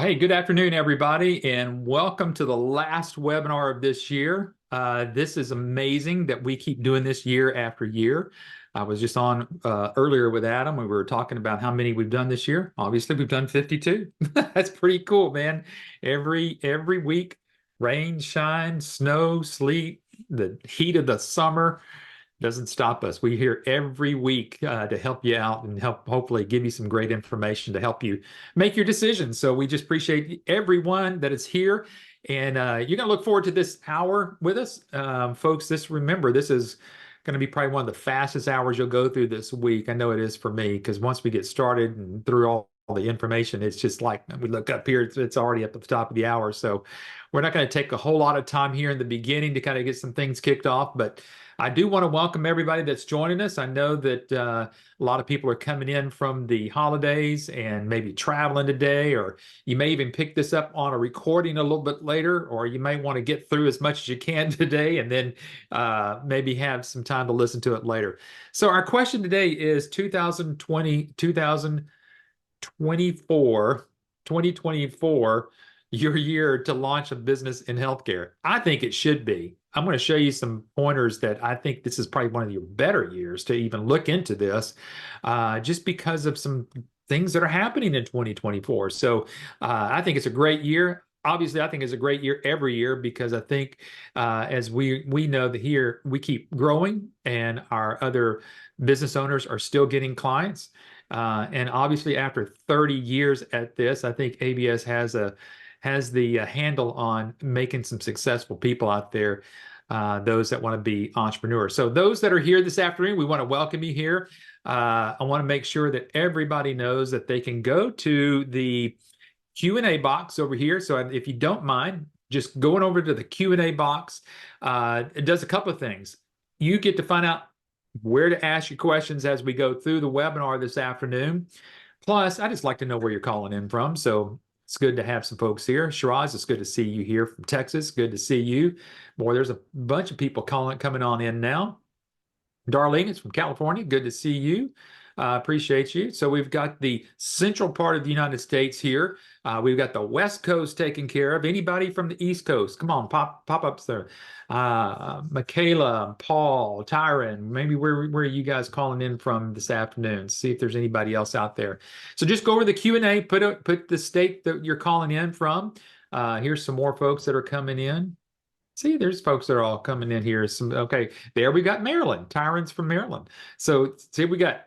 Hey, good afternoon, everybody, and welcome to the last webinar of this year. This is amazing that we keep doing this year after year. I was just on earlier with Adam. We were talking about how many we've done this year. Obviously, we've done 52. That's pretty cool, man. Every week, rain, shine, snow, sleet, the heat of the summer doesn't stop us. We're here every week to help you out and help hopefully give you some great information to help you make your decisions. So we just appreciate everyone that is here. And you're going to look forward to this hour with us. Folks, remember, this is going to be probably one of the fastest hours you'll go through this week. I know it is for me because once we get started and through all the information, it's just like we look up here, it's already up at the top of the hour. So we're not going to take a whole lot of time here in the beginning to kind of get some things kicked off, but I do want to welcome everybody that's joining us. I know that a lot of people are coming in from the holidays and maybe traveling today, or you may even pick this up on a recording a little bit later, or you may want to get through as much as you can today and then maybe have some time to listen to it later. So our question today is 2024, your year to launch a business in healthcare. I think it should be. I'm going to show you some pointers that I think this is probably one of your better years to even look into this, just because of some things that are happening in 2024. So I think it's a great year. Obviously, I think it's a great year every year because I think as we know that here we keep growing and our other business owners are still getting clients. And obviously, after 30 years at this, I think ABS has the handle on making some successful people out there, those that want to be entrepreneurs. So those that are here this afternoon, we want to welcome you here. I want to make sure that everybody knows that they can go to the Q&A box over here. So if you don't mind, just going over to the Q&A box, it does a couple of things. You get to find out where to ask your questions as we go through the webinar this afternoon. Plus, I just like to know where you're calling in from. So it's good to have some folks here. Shiraz, it's good to see you here from Texas. Good to see you. Boy, there's a bunch of people coming on in now. Darlene, it's from California. Good to see you. Appreciate you. So we've got the central part of the United States here. We've got the West Coast taken care of. Anybody from the East Coast? Come on, pop ups there. Michaela, Paul, Tyron, maybe where are you guys calling in from this afternoon? See if there's anybody else out there. So just go over the Q&A, put the state that you're calling in from. Here's some more folks that are coming in. See, there's folks that are all coming in here. Okay, there we got Maryland. Tyron's from Maryland. So see, we got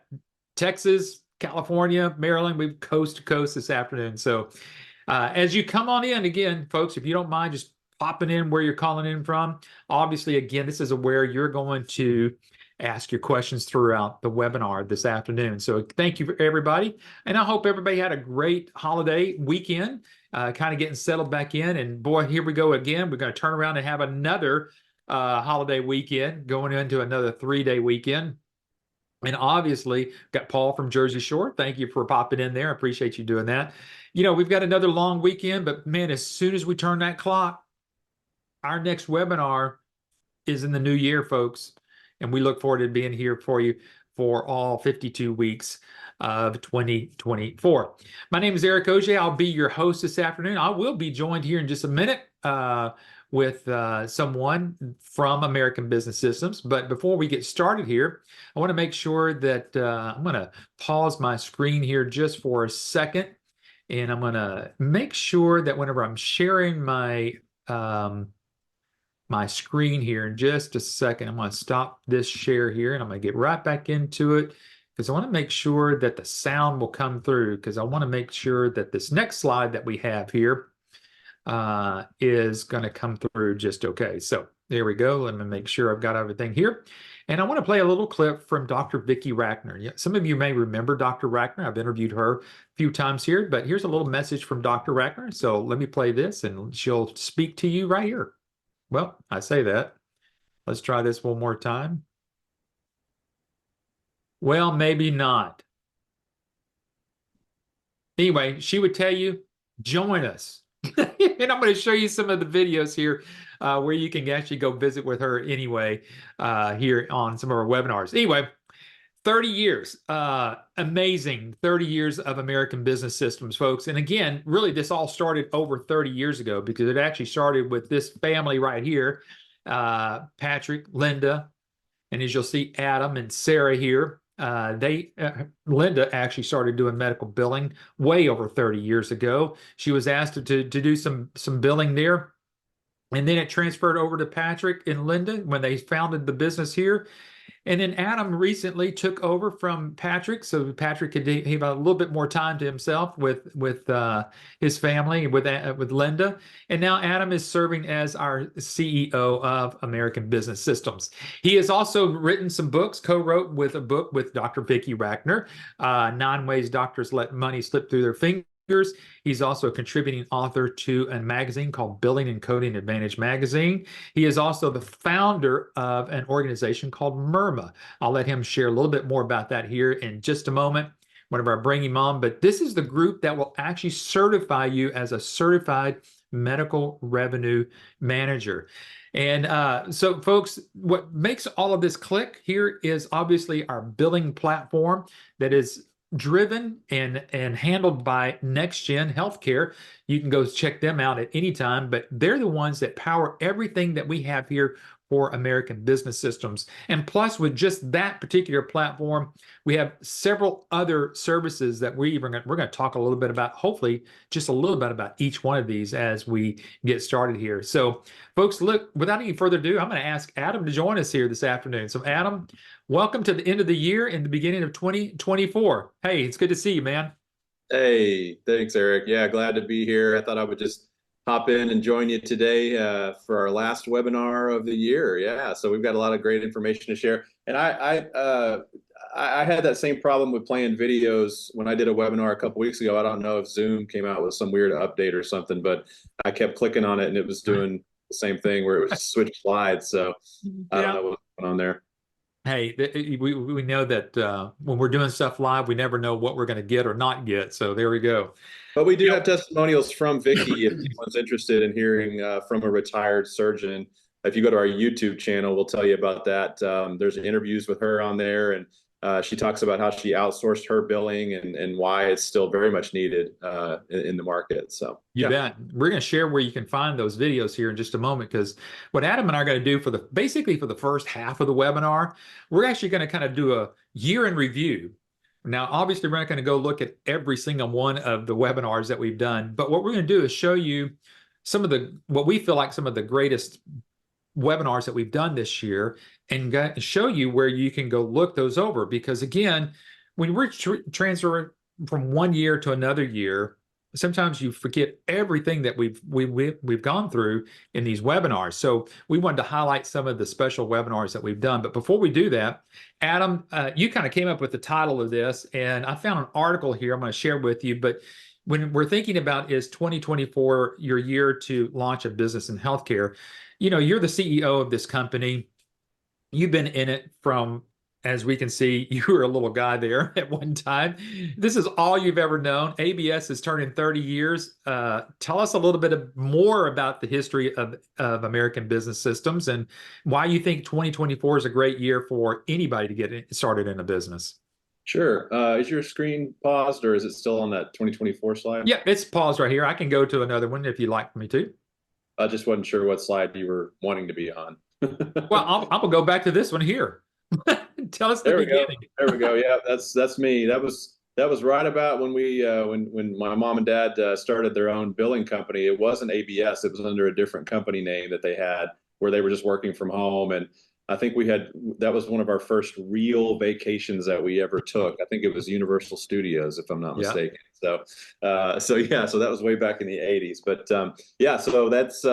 Texas, California, Maryland. We've coast to coast this afternoon. So as you come on in, again, folks, if you don't mind just popping in where you're calling in from. Obviously, again, this is where you're going to ask your questions throughout the webinar this afternoon. So thank you for everybody. And I hope everybody had a great holiday weekend, kind of getting settled back in. And boy, here we go again. We're going to turn around and have another holiday weekend, going into another 3-day weekend. And obviously, got Paul from Jersey Shore. Thank you for popping in there. I appreciate you doing that. You know, we've got another long weekend, but man, as soon as we turn that clock, our next webinar is in the new year, folks. And we look forward to being here for you for all 52 weeks of 2024. My name is Eric Auger. I'll be your host this afternoon. I will be joined here in just a minute with someone from American Business Systems. But before we get started here, I want to make sure that I'm going to pause my screen here just for a second. And I'm going to make sure that whenever I'm sharing my my screen here in just a second, I'm going to stop this share here and I'm going to get right back into it because I want to make sure that the sound will come through, because I want to make sure that this next slide that we have here is going to come through just okay. So there we go. Let me make sure I've got everything here. And I want to play a little clip from Dr. Vicki Rackner. Some of you may remember Dr. Rackner. I've interviewed her a few times here, but here's a little message from Dr. Rackner. So let me play this and she'll speak to you right here. Well, I say that. Let's try this one more time. Well, maybe not. Anyway, she would tell you, join us. And I'm going to show you some of the videos here where you can actually go visit with her anyway here on some of our webinars. Anyway, 30 years, amazing 30 years of American Business Systems, folks. And again, really, this all started over 30 years ago because it actually started with this family right here, Patrick, Linda, and as you'll see, Adam and Sarah here. Linda actually started doing medical billing way over 30 years ago. She was asked to do some billing there. And then it transferred over to Patrick and Linda when they founded the business here. And then Adam recently took over from Patrick, so Patrick could have a little bit more time to himself with his family, with Linda. And now Adam is serving as our CEO of American Business Systems. He has also written some books, co-wrote with a book with Dr. Vicki Wagner, 9 Ways Doctors Let Money Slip Through Their Fingers. He's also a contributing author to a magazine called Billing and Coding Advantage Magazine. He is also the founder of an organization called MIRMA. I'll let him share a little bit more about that here in just a moment whenever I bring him on. But this is the group that will actually certify you as a certified medical revenue manager. And so, folks, what makes all of this click here is obviously our billing platform that is driven and handled by NextGen Healthcare. You can go check them out at any time, but they're the ones that power everything that we have here for American Business Systems. And plus, with just that particular platform, we have several other services that we're going to talk a little bit about, hopefully just a little bit about each one of these as we get started here. So folks, look, without any further ado, I'm going to ask Adam to join us here this afternoon. So Adam, welcome to the end of the year and the beginning of 2024. Hey, it's good to see you, man. Hey, thanks, Eric. Yeah, glad to be here. I thought I would just hop in and join you today for our last webinar of the year. Yeah, so we've got a lot of great information to share. And I had that same problem with playing videos when I did a webinar a couple weeks ago. I don't know if Zoom came out with some weird update or something, but I kept clicking on it and it was doing the same thing where it was switch slides. So I don't know what's going on there. Hey, we know that when we're doing stuff live, we never know what we're going to get or not get. So there we go. But we do have testimonials from Vicki if anyone's interested in hearing from a retired surgeon. If you go to our YouTube channel, we'll tell you about that. There's interviews with her on there, and she talks about how she outsourced her billing and why it's still very much needed in the market. So you bet. We're going to share where you can find those videos here in just a moment, because what Adam and I are going to do basically for the first half of the webinar, we're actually going to kind of do a year in review. Now, obviously, we're not going to go look at every single one of the webinars that we've done, but what we're going to do is show you some of what we feel like some of the greatest webinars that we've done this year, and show you where you can go look those over. Because again, when we're transferring from one year to another year, sometimes you forget everything that we've gone through in these webinars. So we wanted to highlight some of the special webinars that we've done. But before we do that, Adam, you kind of came up with the title of this, and I found an article here I'm going to share with you. But when we're thinking about, is 2024 your year to launch a business in healthcare? You know, you're the CEO of this company. You've been in it from, as we can see, you were a little guy there at one time. This is all you've ever known. ABS is turning 30 years. Tell us a little bit more about the history of American Business Systems and why you think 2024 is a great year for anybody to get started in a business. Sure. Is your screen paused, or is it still on that 2024 slide? Yeah, it's paused right here. I can go to another one if you'd like me to. I just wasn't sure what slide you were wanting to be on. Well, I'm going to go back to this one here. Tell us the beginning. There we go. Yeah, that's me. That was right about when when my mom and dad started their own billing company. It wasn't ABS. It was under a different company name that they had, where they were just working from home. And I think that was one of our first real vacations that we ever took. I think it was Universal Studios, if I'm not mistaken. So that was way back in the 80s. But so that's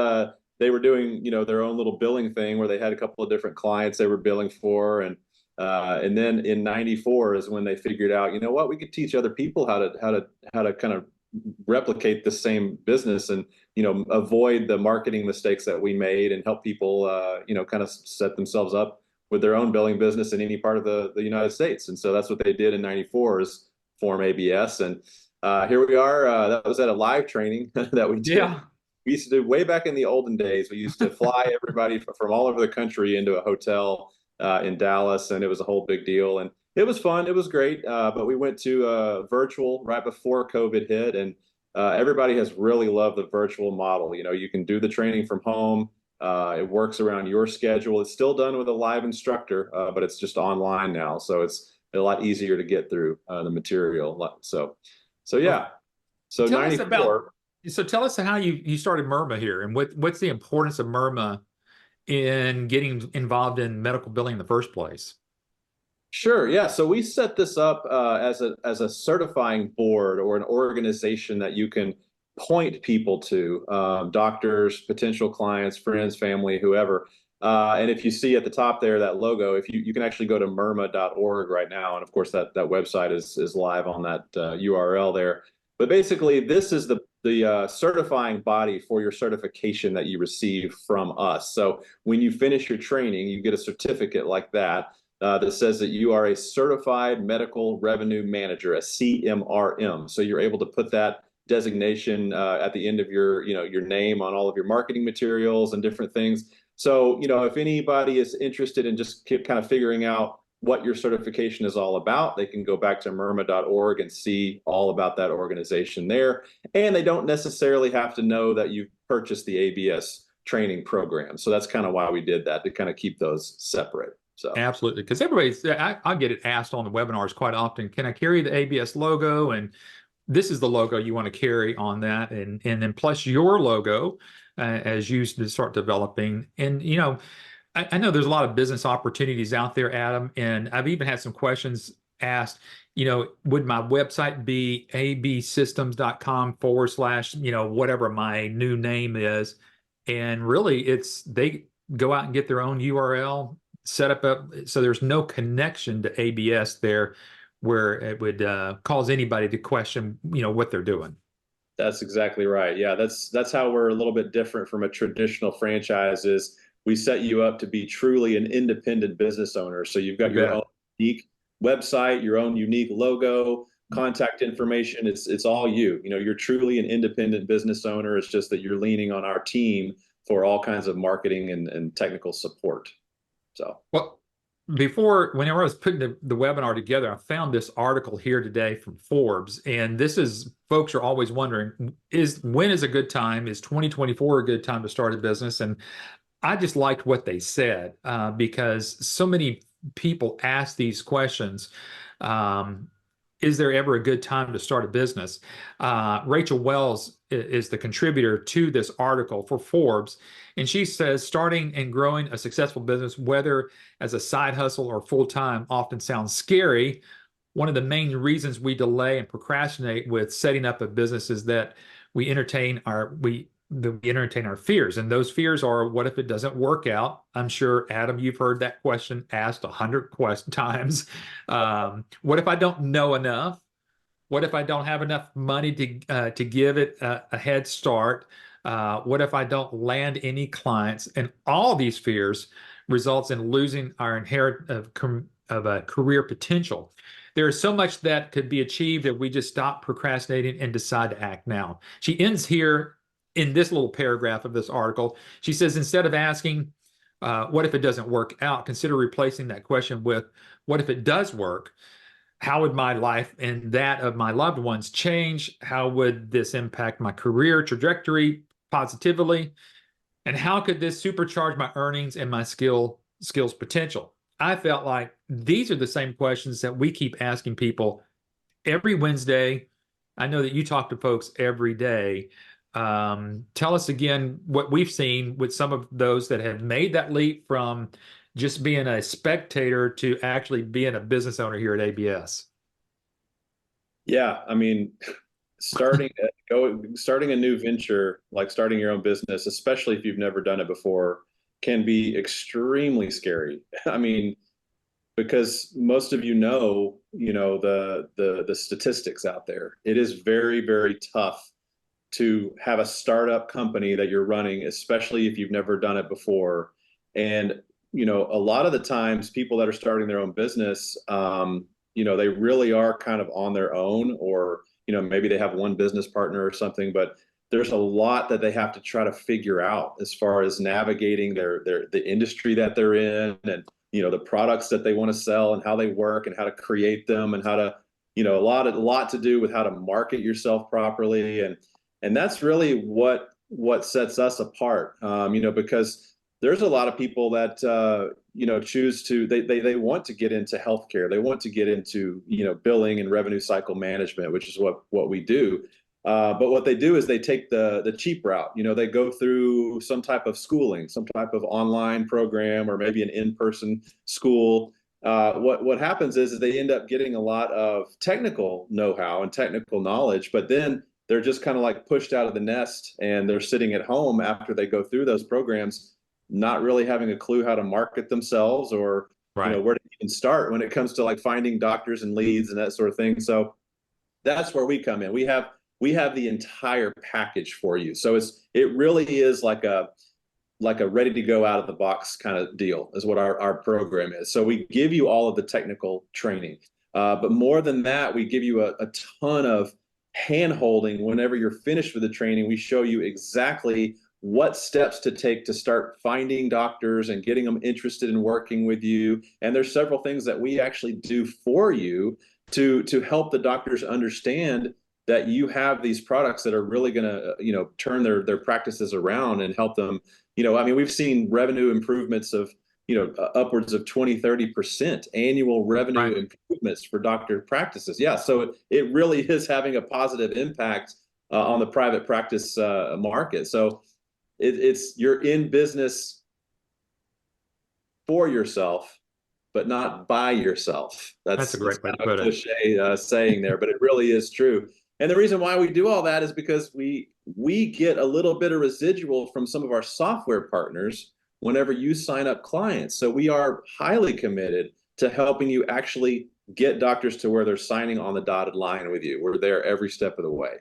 they were doing, their own little billing thing where they had a couple of different clients they were billing for, and then in '94 is when they figured out, we could teach other people how to kind of replicate the same business and avoid the marketing mistakes that we made, and help people kind of set themselves up with their own billing business in any part of the United States. And so that's what they did in '94, is form ABS. And here we are. That was at a live training that we did. Yeah. We used to do way back in the olden days. We used to fly everybody from all over the country into a hotel in Dallas, and it was a whole big deal. And It was fun. It was great. But we went to virtual right before COVID hit, and everybody has really loved the virtual model. You know, you can do the training from home. It works around your schedule. It's still done with a live instructor, but it's just online now, so it's a lot easier to get through the material. So yeah. So Tell us about 94. so tell us how you started Myrma here, and what's the importance of Myrma in getting involved in medical billing in the first place. Sure. Yeah. So we set this up as a certifying board or an organization that you can point people to, doctors, potential clients, friends, family, whoever. And if you see at the top there that logo, if you can actually go to myrma.org right now, and of course that website is live on that URL there. But basically, this is the certifying body for your certification that you receive from us. So when you finish your training, you get a certificate like that. That says that you are a certified medical revenue manager, a CMRM. So you're able to put that designation at the end of your name on all of your marketing materials and different things. So, if anybody is interested in just kind of figuring out what your certification is all about, they can go back to myrma.org and see all about that organization there. And they don't necessarily have to know that you've purchased the ABS training program. So that's kind of why we did that, to kind of keep those separate. So Absolutely, because I get it asked on the webinars quite often. Can I carry the ABS logo? And this is the logo you want to carry on that, and then plus your logo as you start developing. And I know there's a lot of business opportunities out there, Adam, and I've even had some questions asked. Would my website be absystems.com / whatever my new name is? And really, they go out and get their own URL set up, so there's no connection to ABS there where it would cause anybody to question what they're doing. that's exactly right. Yeah, that's how we're a little bit different from a traditional franchise. Is we set you up to be truly an independent business owner. So you've got your own unique website, your own unique logo, contact information. It's all you. You're truly an independent business owner. It's just that you're leaning on our team for all kinds of marketing and technical support. So, well, whenever I was putting the webinar together, I found this article here today from Forbes. And folks are always wondering, when is a good time? Is 2024 a good time to start a business? And I just liked what they said because so many people ask these questions. Is there ever a good time to start a business? Rachel Wells is the contributor to this article for Forbes. And she says, starting and growing a successful business, whether as a side hustle or full-time, often sounds scary. One of the main reasons we delay and procrastinate with setting up a business is that we entertain our fears. And those fears are, what if it doesn't work out? I'm sure, Adam, you've heard that question asked 100 times. What if I don't know enough? What if I don't have enough money to give it a head start? What if I don't land any clients? And all these fears results in losing our inherent of a career potential. There is so much that could be achieved if we just stop procrastinating and decide to act now. She ends here in this little paragraph of this article. She says, instead of asking, what if it doesn't work out, consider replacing that question with, what if it does work? How would my life and that of my loved ones change? How would this impact my career trajectory positively? And how could this supercharge my earnings and my skills potential? I felt like these are the same questions that we keep asking people every Wednesday. I know that you talk to folks every day. Tell us again what we've seen with some of those that have made that leap from just being a spectator to actually being a business owner here at ABS. Yeah, I mean, starting a new venture, like starting your own business, especially if you've never done it before, can be extremely scary. I mean, because most of the statistics out there. It is very, very tough to have a startup company that you're running, especially if you've never done it before. And a lot of the times people that are starting their own business, they really are kind of on their own, or maybe they have one business partner or something, but there's a lot that they have to try to figure out as far as navigating the industry that they're in, and the products that they want to sell and how they work and how to create them and how to, a lot to do with how to market yourself properly. And that's really what sets us apart, because there's a lot of people that, choose to, they want to get into healthcare. They want to get into, billing and revenue cycle management, which is what we do. But what they do is they take the cheap route. They go through some type of schooling, some type of online program, or maybe an in-person school. What happens is they end up getting a lot of technical know-how and technical knowledge, but then they're just kind of like pushed out of the nest, and they're sitting at home after they go through those programs, not really having a clue how to market themselves, or Right. where to even start when it comes to like finding doctors and leads and that sort of thing. So that's where we come in. We have the entire package for you. So it really is like a ready to go out of the box kind of deal is what our program is. So we give you all of the technical training, but more than that, we give you a ton of hand holding. Whenever you're finished with the training, we show you exactly what steps to take to start finding doctors and getting them interested in working with you. And there's several things that we actually do for you to help the doctors understand that you have these products that are really going to, turn their practices around and help them. We've seen revenue improvements of, upwards of 20-30% annual revenue Right. improvements for doctor practices. Yeah. So it really is having a positive impact on the private practice market. So it's you're in business for yourself, but not by yourself. That's a That's great way kind to of a put it. cliche saying there, but it really is true. And the reason why we do all that is because we get a little bit of residual from some of our software partners whenever you sign up clients. So we are highly committed to helping you actually get doctors to where they're signing on the dotted line with you. We're there every step of the way.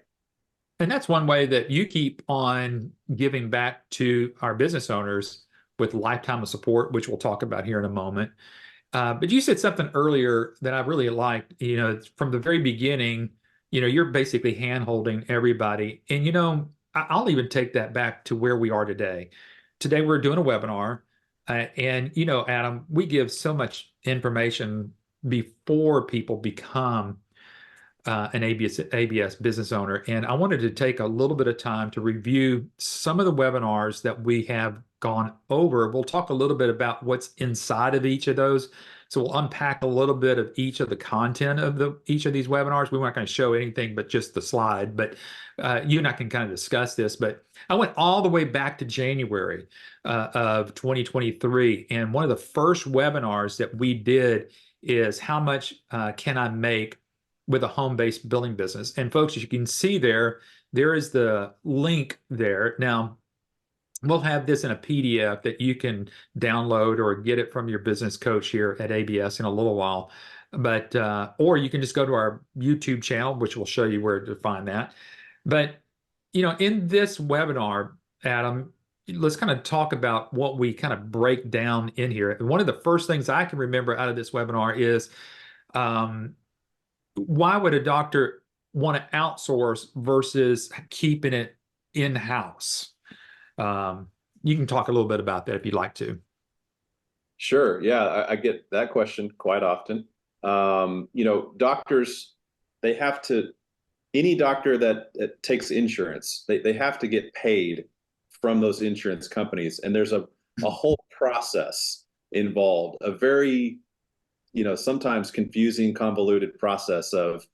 And that's one way that you keep on giving back to our business owners with lifetime of support, which we'll talk about here in a moment. But you said something earlier that I really liked. From the very beginning, you're basically hand-holding everybody. And, I'll even take that back to where we are today. Today, we're doing a webinar. And, Adam, we give so much information before people become an ABS business owner. And I wanted to take a little bit of time to review some of the webinars that we have gone over. We'll talk a little bit about what's inside of each of those. So we'll unpack a little bit of each of the content of each of these webinars. We weren't going to show anything but just the slide, but you and I can kind of discuss this. But I went all the way back to January of 2023. And one of the first webinars that we did is how much can I make with a home-based billing business. And folks, as you can see there is the link there. Now, we'll have this in a PDF that you can download or get it from your business coach here at ABS in a little while. But or you can just go to our YouTube channel, which will show you where to find that. But in this webinar, Adam, let's kind of talk about what we kind of break down in here. And one of the first things I can remember out of this webinar is why would a doctor want to outsource versus keeping it in-house? You can talk a little bit about that if you'd like to. Sure. Yeah, I get that question quite often. Doctors, they have to, any doctor that takes insurance, they have to get paid from those insurance companies. And there's a whole process involved, a very, sometimes confusing, convoluted process of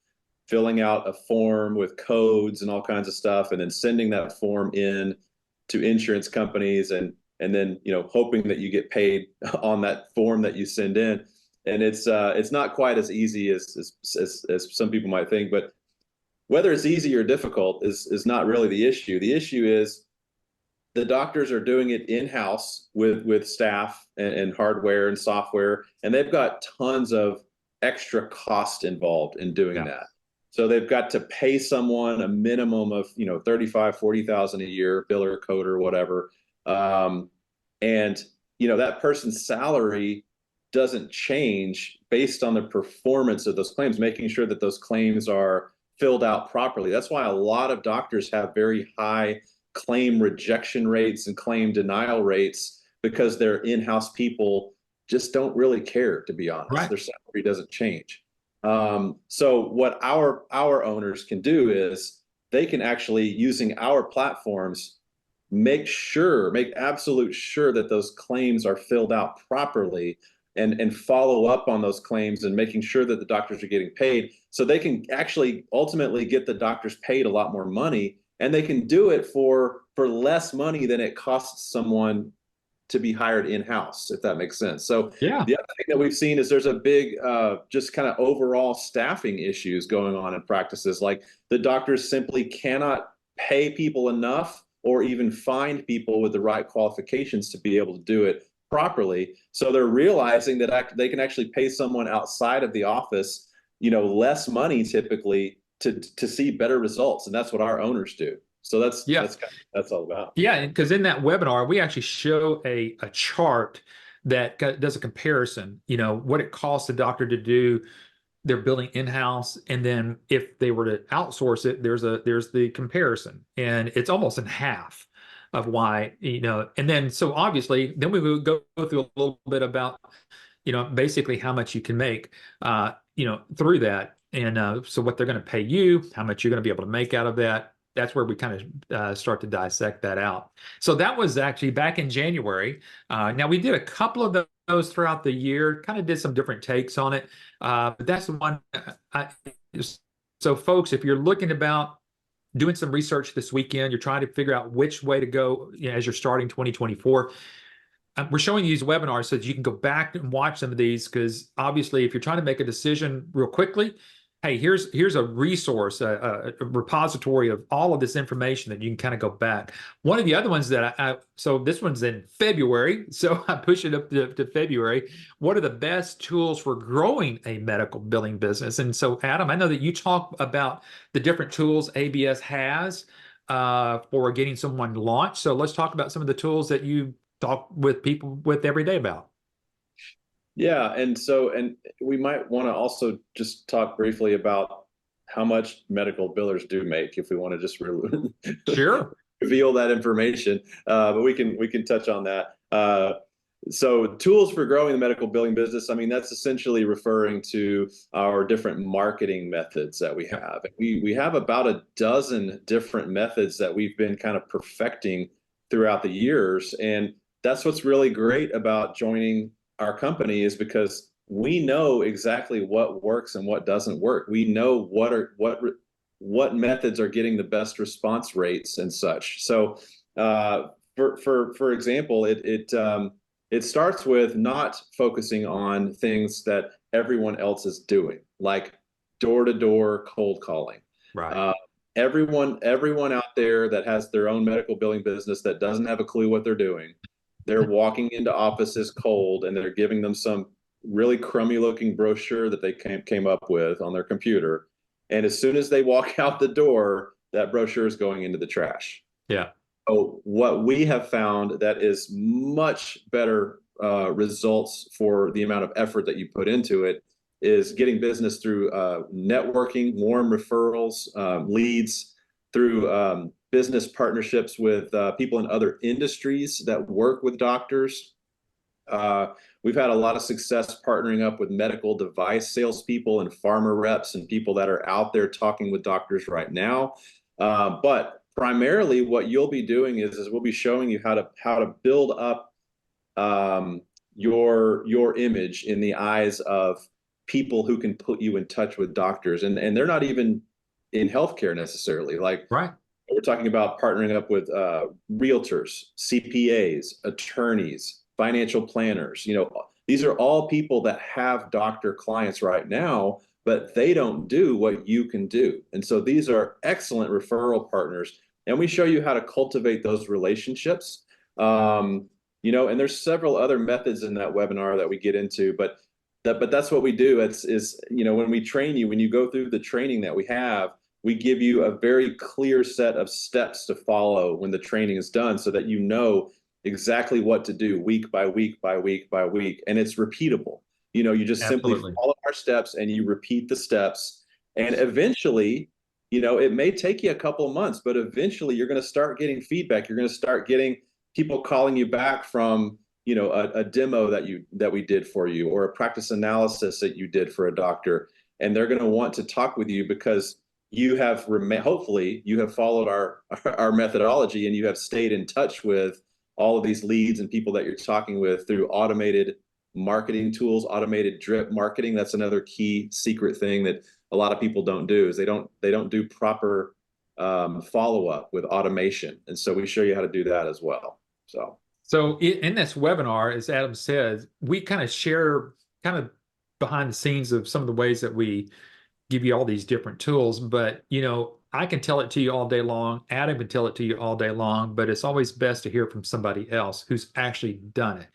filling out a form with codes and all kinds of stuff, and then sending that form in to insurance companies, and then hoping that you get paid on that form that you send in. And it's not quite as easy as some people might think. But whether it's easy or difficult is not really the issue. The issue is the doctors are doing it in-house with staff and hardware and software, and they've got tons of extra cost involved in doing that. So they've got to pay someone a minimum of, $35,000-$40,000 a year, biller, coder, whatever. And that person's salary doesn't change based on the performance of those claims, making sure that those claims are filled out properly. That's why a lot of doctors have very high claim rejection rates and claim denial rates, because their in-house people just don't really care, to be honest. Right. Their salary doesn't change. So what our owners can do is they can actually, using our platforms, make absolute sure that those claims are filled out properly, and follow up on those claims and making sure that the doctors are getting paid, so they can actually ultimately get the doctors paid a lot more money, and they can do it for less money than it costs someone to be hired in-house, if that makes sense. So Yeah. the other thing that we've seen is there's a big just kind of overall staffing issues going on in practices. Like, the doctors simply cannot pay people enough or even find people with the right qualifications to be able to do it properly. So they're realizing that they can actually pay someone outside of the office, less money typically, to see better results. And that's what our owners do. So that's Yeah. that's all about. Yeah, because in that webinar, we actually show a chart that does a comparison, what it costs a doctor to do their billing in-house, and then if they were to outsource it, there's the comparison, and it's almost in half of why, and then so obviously then we would go through a little bit about, basically how much you can make, through that, and so what they're going to pay you, how much you're going to be able to make out of that. That's where we kind of start to dissect that out. So that was actually back in January. Now we did a couple of those throughout the year, kind of did some different takes on it. But that's the one. So folks, if you're looking about doing some research this weekend, you're trying to figure out which way to go, as you're starting 2024, we're showing you these webinars so that you can go back and watch some of these, because obviously if you're trying to make a decision real quickly, hey, here's a resource, a repository of all of this information that you can kind of go back. One of the other ones that so this one's in February, so I push it up to February. What are the best tools for growing a medical billing business? And so, Adam, I know that you talk about the different tools ABS has for getting someone launched. So let's talk about some of the tools that you talk with people with every day about. Yeah, and we might want to also just talk briefly about how much medical billers do make, if we want to just Sure. reveal that information. But we can touch on that. So tools for growing the medical billing business, I mean, that's essentially referring to our different marketing methods that we have. We have about a dozen different methods that we've been kind of perfecting throughout the years, and that's what's really great about joining our company, is because we know exactly what works and what doesn't work. We know what methods are getting the best response rates and such. So for example, it starts with not focusing on things that everyone else is doing, like door-to-door cold calling. Right. Everyone out there that has their own medical billing business that doesn't have a clue what they're doing, they're walking into offices cold, and they're giving them some really crummy looking brochure that they came up with on their computer. And as soon as they walk out the door, that brochure is going into the trash. Yeah. So what we have found that is much better results for the amount of effort that you put into it is getting business through networking, warm referrals, leads, through business partnerships with people in other industries that work with doctors. We've had a lot of success partnering up with medical device salespeople and pharma reps and people that are out there talking with doctors right now. But primarily what you'll be doing is we'll be showing you how to build up your image in the eyes of people who can put you in touch with doctors. And they're not even in healthcare necessarily. Like, right. We're talking about partnering up with realtors, CPAs, attorneys, financial planners. These are all people that have doctor clients right now, but they don't do what you can do. And so these are excellent referral partners. And we show you how to cultivate those relationships. And there's several other methods in that webinar that we get into, but that's what we do. When we train you, when you go through the training that we have, we give you a very clear set of steps to follow when the training is done, so that you know exactly what to do week by week by week by week. And it's repeatable. You just Absolutely. simply follow our steps and you repeat the steps. And eventually, it may take you a couple of months, but eventually you're going to start getting feedback. You're going to start getting people calling you back from a demo that we did for you, or a practice analysis that you did for a doctor, and they're going to want to talk with you because you have hopefully you have followed our methodology, and you have stayed in touch with all of these leads and people that you're talking with through automated marketing tools, automated drip marketing. That's another key secret thing that a lot of people don't do, is they don't do proper follow-up with automation. And so we show you how to do that as well. So in this webinar, as Adam says, we kind of share kind of behind the scenes of some of the ways that we give you all these different tools. But, I can tell it to you all day long. Adam can tell it to you all day long, but it's always best to hear from somebody else who's actually done it.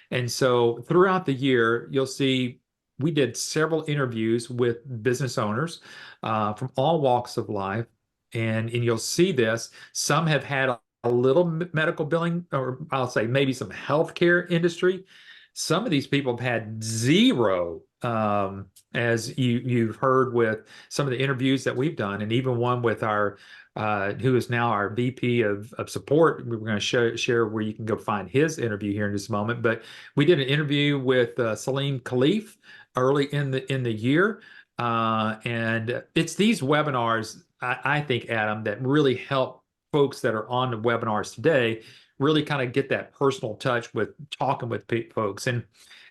And so throughout the year, you'll see we did several interviews with business owners from all walks of life. And you'll see this. Some have had a little medical billing, or I'll say maybe some healthcare industry. Some of these people have had zero, as you've heard with some of the interviews that we've done, and even one with our who is now our VP of support. We're going to share where you can go find his interview here in just a moment. But we did an interview with Salim Khalif early in the year, and it's these webinars, I think, Adam, that really help folks that are on the webinars today really kind of get that personal touch with talking with folks. And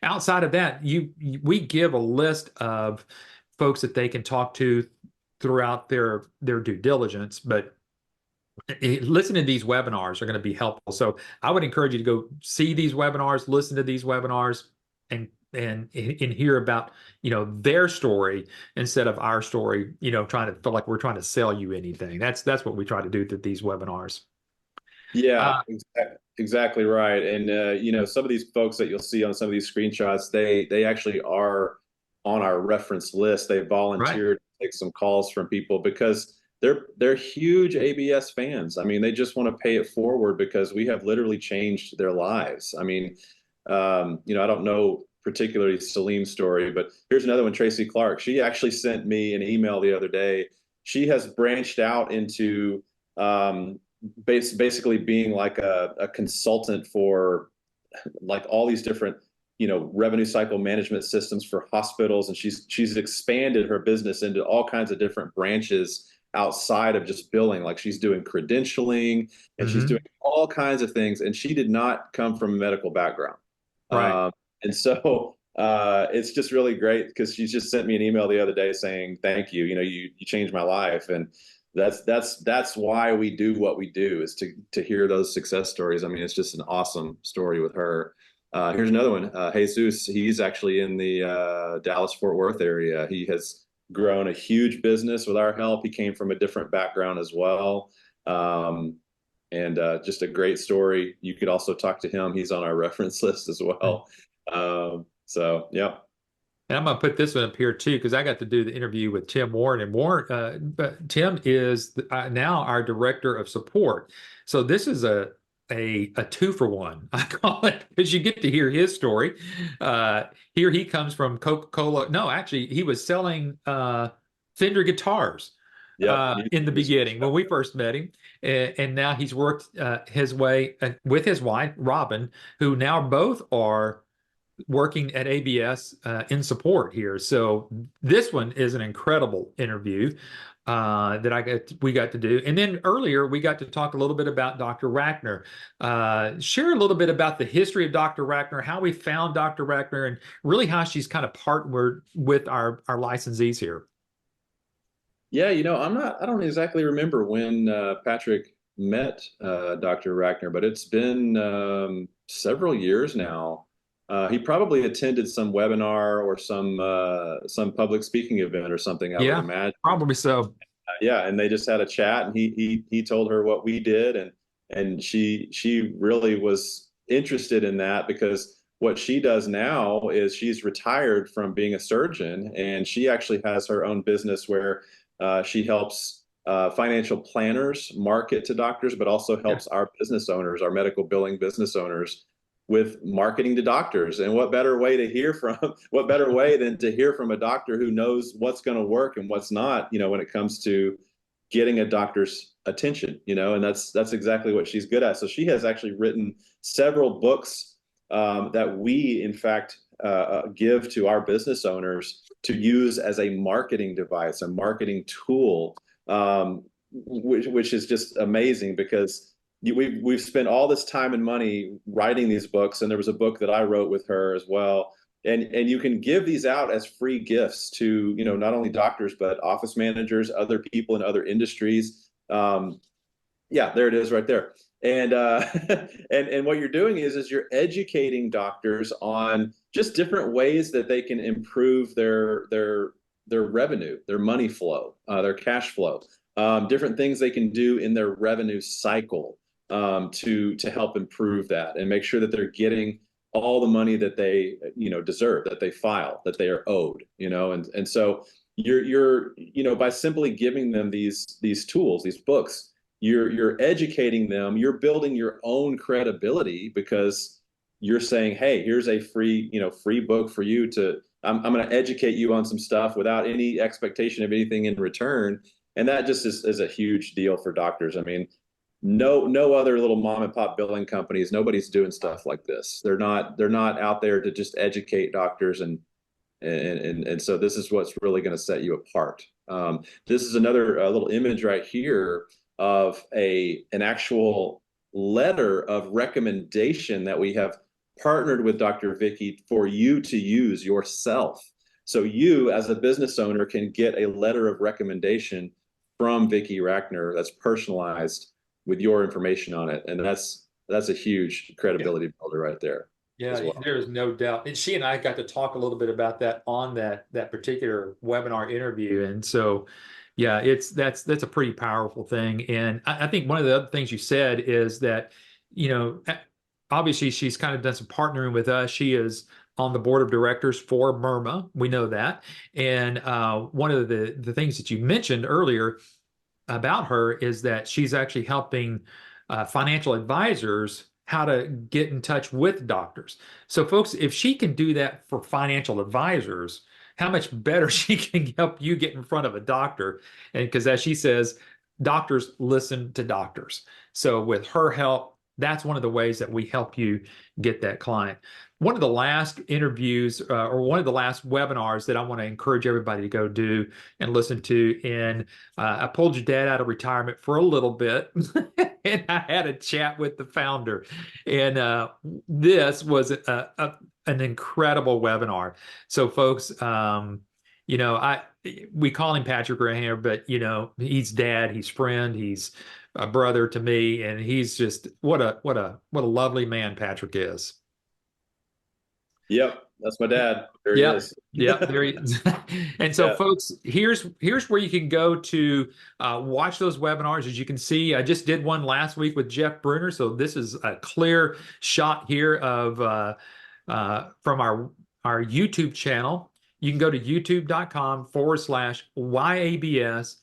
outside of that, we give a list of folks that they can talk to throughout their due diligence, but listening to these webinars are going to be helpful. So I would encourage you to go see these webinars, listen to these webinars, and hear about their story instead of our story, trying to feel like we're trying to sell you anything. That's what we try to do through these webinars. Yeah, exactly right. And some of these folks that you'll see on some of these screenshots, they actually are on our reference list. They volunteered to take some calls from people because they're huge ABS fans. I mean, they just want to pay it forward because we have literally changed their lives. I mean, I don't know particularly Salim's story, but here's another one, Tracy Clark. She actually sent me an email the other day. She has branched out into basically being like a consultant for like all these different revenue cycle management systems for hospitals, and she's expanded her business into all kinds of different branches outside of just billing. Like she's doing credentialing, and she's doing all kinds of things, and she did not come from a medical background. Right. And so it's just really great because she just sent me an email the other day saying thank you, you changed my life. And that's why we do what we do, is to hear those success stories. I mean, it's just an awesome story with her. Here's another one, Jesus. He's actually in the Dallas-Fort Worth area. He has grown a huge business with our help. He came from a different background as well. And just a great story. You could also talk to him. He's on our reference list as well. So, yeah. And I'm going to put this one up here too, because I got to do the interview with Tim Warren. And but Tim is now our director of support. So this is a 2-for-1, I call it, because you get to hear his story. Here he comes from Coca-Cola. No, actually, he was selling Fender guitars in the beginning when we first met him. And now he's worked his way with his wife, Robin, who now both are working at ABS in support here. So this one is an incredible interview that we got to do. And then earlier we got to talk a little bit about Dr. Rackner. Share a little bit about the history of Dr. Rackner, how we found Dr. Rackner, and really how she's kind of partnered with our licensees here. Yeah, I don't exactly remember when Patrick met Dr. Rackner, but it's been several years now. He probably attended some webinar or some public speaking event or something, I would imagine. Probably so. Yeah, and they just had a chat, and he told her what we did, and she really was interested in that, because what she does now is she's retired from being a surgeon, and she actually has her own business where she helps financial planners market to doctors, but also helps our business owners, our medical billing business owners, with marketing to doctors. And what better way than to hear from a doctor who knows what's going to work and what's not, when it comes to getting a doctor's attention, and that's exactly what she's good at. So she has actually written several books that we, in fact, give to our business owners to use as a marketing device, a marketing tool, which is just amazing because we've spent all this time and money writing these books, and there was a book that I wrote with her as well. And you can give these out as free gifts to, not only doctors, but office managers, other people in other industries. Yeah, there it is right there. And and what you're doing is you're educating doctors on just different ways that they can improve their revenue, their money flow, their cash flow, different things they can do in their revenue cycle, to help improve that and make sure that they're getting all the money that they deserve, that they file, that they are owed, and so you're by simply giving them these tools, these books, you're educating them, you're building your own credibility because you're saying, hey, here's a free book for you to, I'm going to educate you on some stuff without any expectation of anything in return. And that just is a huge deal for doctors. I mean, no other little mom and pop billing companies, nobody's doing stuff like this. They're not out there to just educate doctors, and so this is what's really going to set you apart. This is another little image right here of an actual letter of recommendation that we have partnered with Dr. Vicki for you to use yourself. So you, as a business owner, can get a letter of recommendation from Vicki Rackner that's personalized with your information on it, and that's a huge credibility builder right there. Yeah, well, there is no doubt. And she and I got to talk a little bit about that on that particular webinar interview. And so, yeah, that's a pretty powerful thing. And I think one of the other things you said is that, obviously she's kind of done some partnering with us. She is on the board of directors for Myrma. We know that. And one of the things that you mentioned earlier about her is that she's actually helping financial advisors how to get in touch with doctors. So folks, if she can do that for financial advisors, how much better she can help you get in front of a doctor. And because as she says, doctors listen to doctors. So with her help, that's one of the ways that we help you get that client. One of the last interviews or one of the last webinars that I want to encourage everybody to go do and listen to. And I pulled your dad out of retirement for a little bit and I had a chat with the founder. And this was an incredible webinar. So folks, we call him Patrick Graham, but he's dad, he's friend, he's a brother to me, and he's just what a lovely man Patrick is. Yep, that's my dad. There he is. Yeah, there he is. And so, folks, here's where you can go to watch those webinars. As you can see, I just did one last week with Jeff Bruner. So this is a clear shot here of from our YouTube channel. You can go to youtube.com/YABS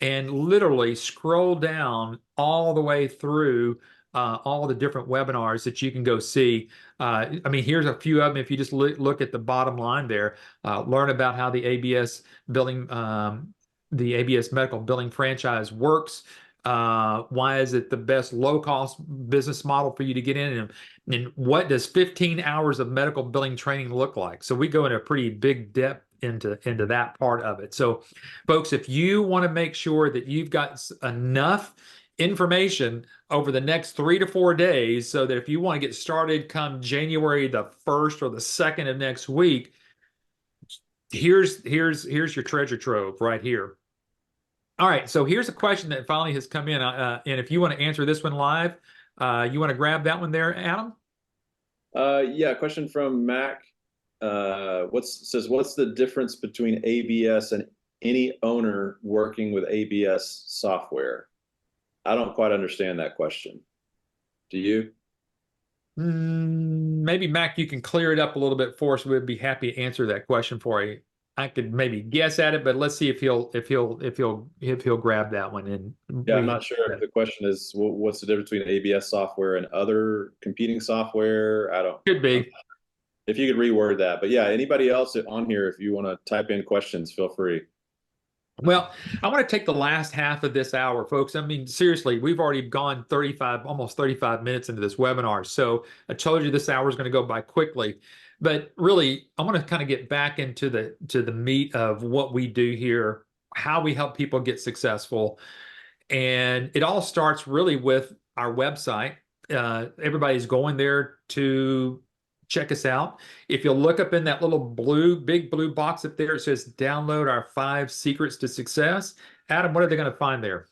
and literally scroll down all the way through all the different webinars that you can go see. I mean, here's a few of them. If you just look at the bottom line there, learn about how the ABS billing, the ABS medical billing franchise works. Why is it the best low-cost business model for you to get in? And what does 15 hours of medical billing training look like? So we go into a pretty big depth into that part of it. So folks, if you want to make sure that you've got enough information over the next 3 to 4 days so that if you want to get started come January the 1st or the 2nd of next week, here's your treasure trove right here. All right, so here's a question that finally has come in, and if you want to answer this one live, you want to grab that one there, Adam? Yeah, question from Mac. Says what's the difference between ABS and any owner working with ABS software? I don't quite understand that question. Do you? Maybe Mac, you can clear it up a little bit for us. We'd be happy to answer that question for you. I could maybe guess at it, but let's see if he'll grab that one. And yeah, I'm not sure if the question is what's the difference between ABS software and other competing software. I don't. Could be. If you could reword that, but yeah, anybody else on here, if you want to type in questions, feel free. Well, I want to take the last half of this hour, folks. I mean, seriously, we've already gone 35, almost 35 minutes into this webinar. So I told you this hour is going to go by quickly. But really, I want to kind of get back into the meat of what we do here, how we help people get successful. And it all starts really with our website. Everybody's going there to check us out. If you'll look up in that little big blue box up there, it says download our 5 secrets to success. Adam, what are they going to find there?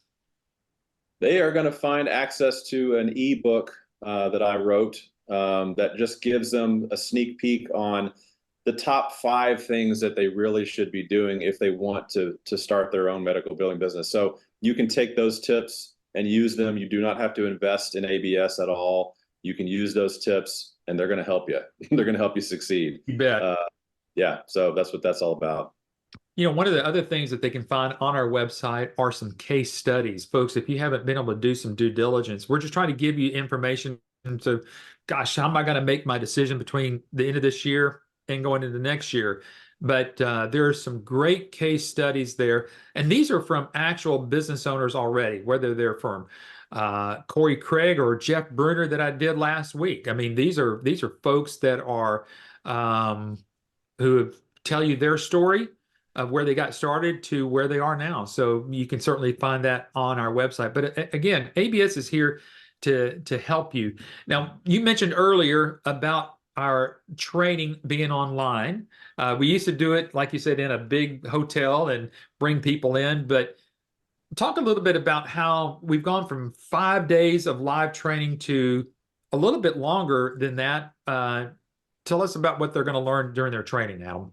They are going to find access to an ebook that I wrote that just gives them a sneak peek on the top 5 things that they really should be doing if they want to start their own medical billing business. So you can take those tips and use them. You do not have to invest in ABS at all. You can use those tips, and they're going to help you. They're going to help you succeed. You bet. Yeah, so that's what that's all about. You know, one of the other things that they can find on our website are some case studies. Folks, if you haven't been able to do some due diligence, we're just trying to give you information. So, gosh, how am I going to make my decision between the end of this year and going into next year? But there are some great case studies there. And these are from actual business owners already, whether they're from Corey Craig or Jeff Bruner that I did last week. I mean, these are folks that are who tell you their story of where they got started to where they are now. So you can certainly find that on our website. But again, ABS is here to help you. Now, you mentioned earlier about our training being online. We used to do it, like you said, in a big hotel and bring people in. But talk a little bit about how we've gone from 5 days of live training to a little bit longer than that. Tell us about what they're going to learn during their training, Adam.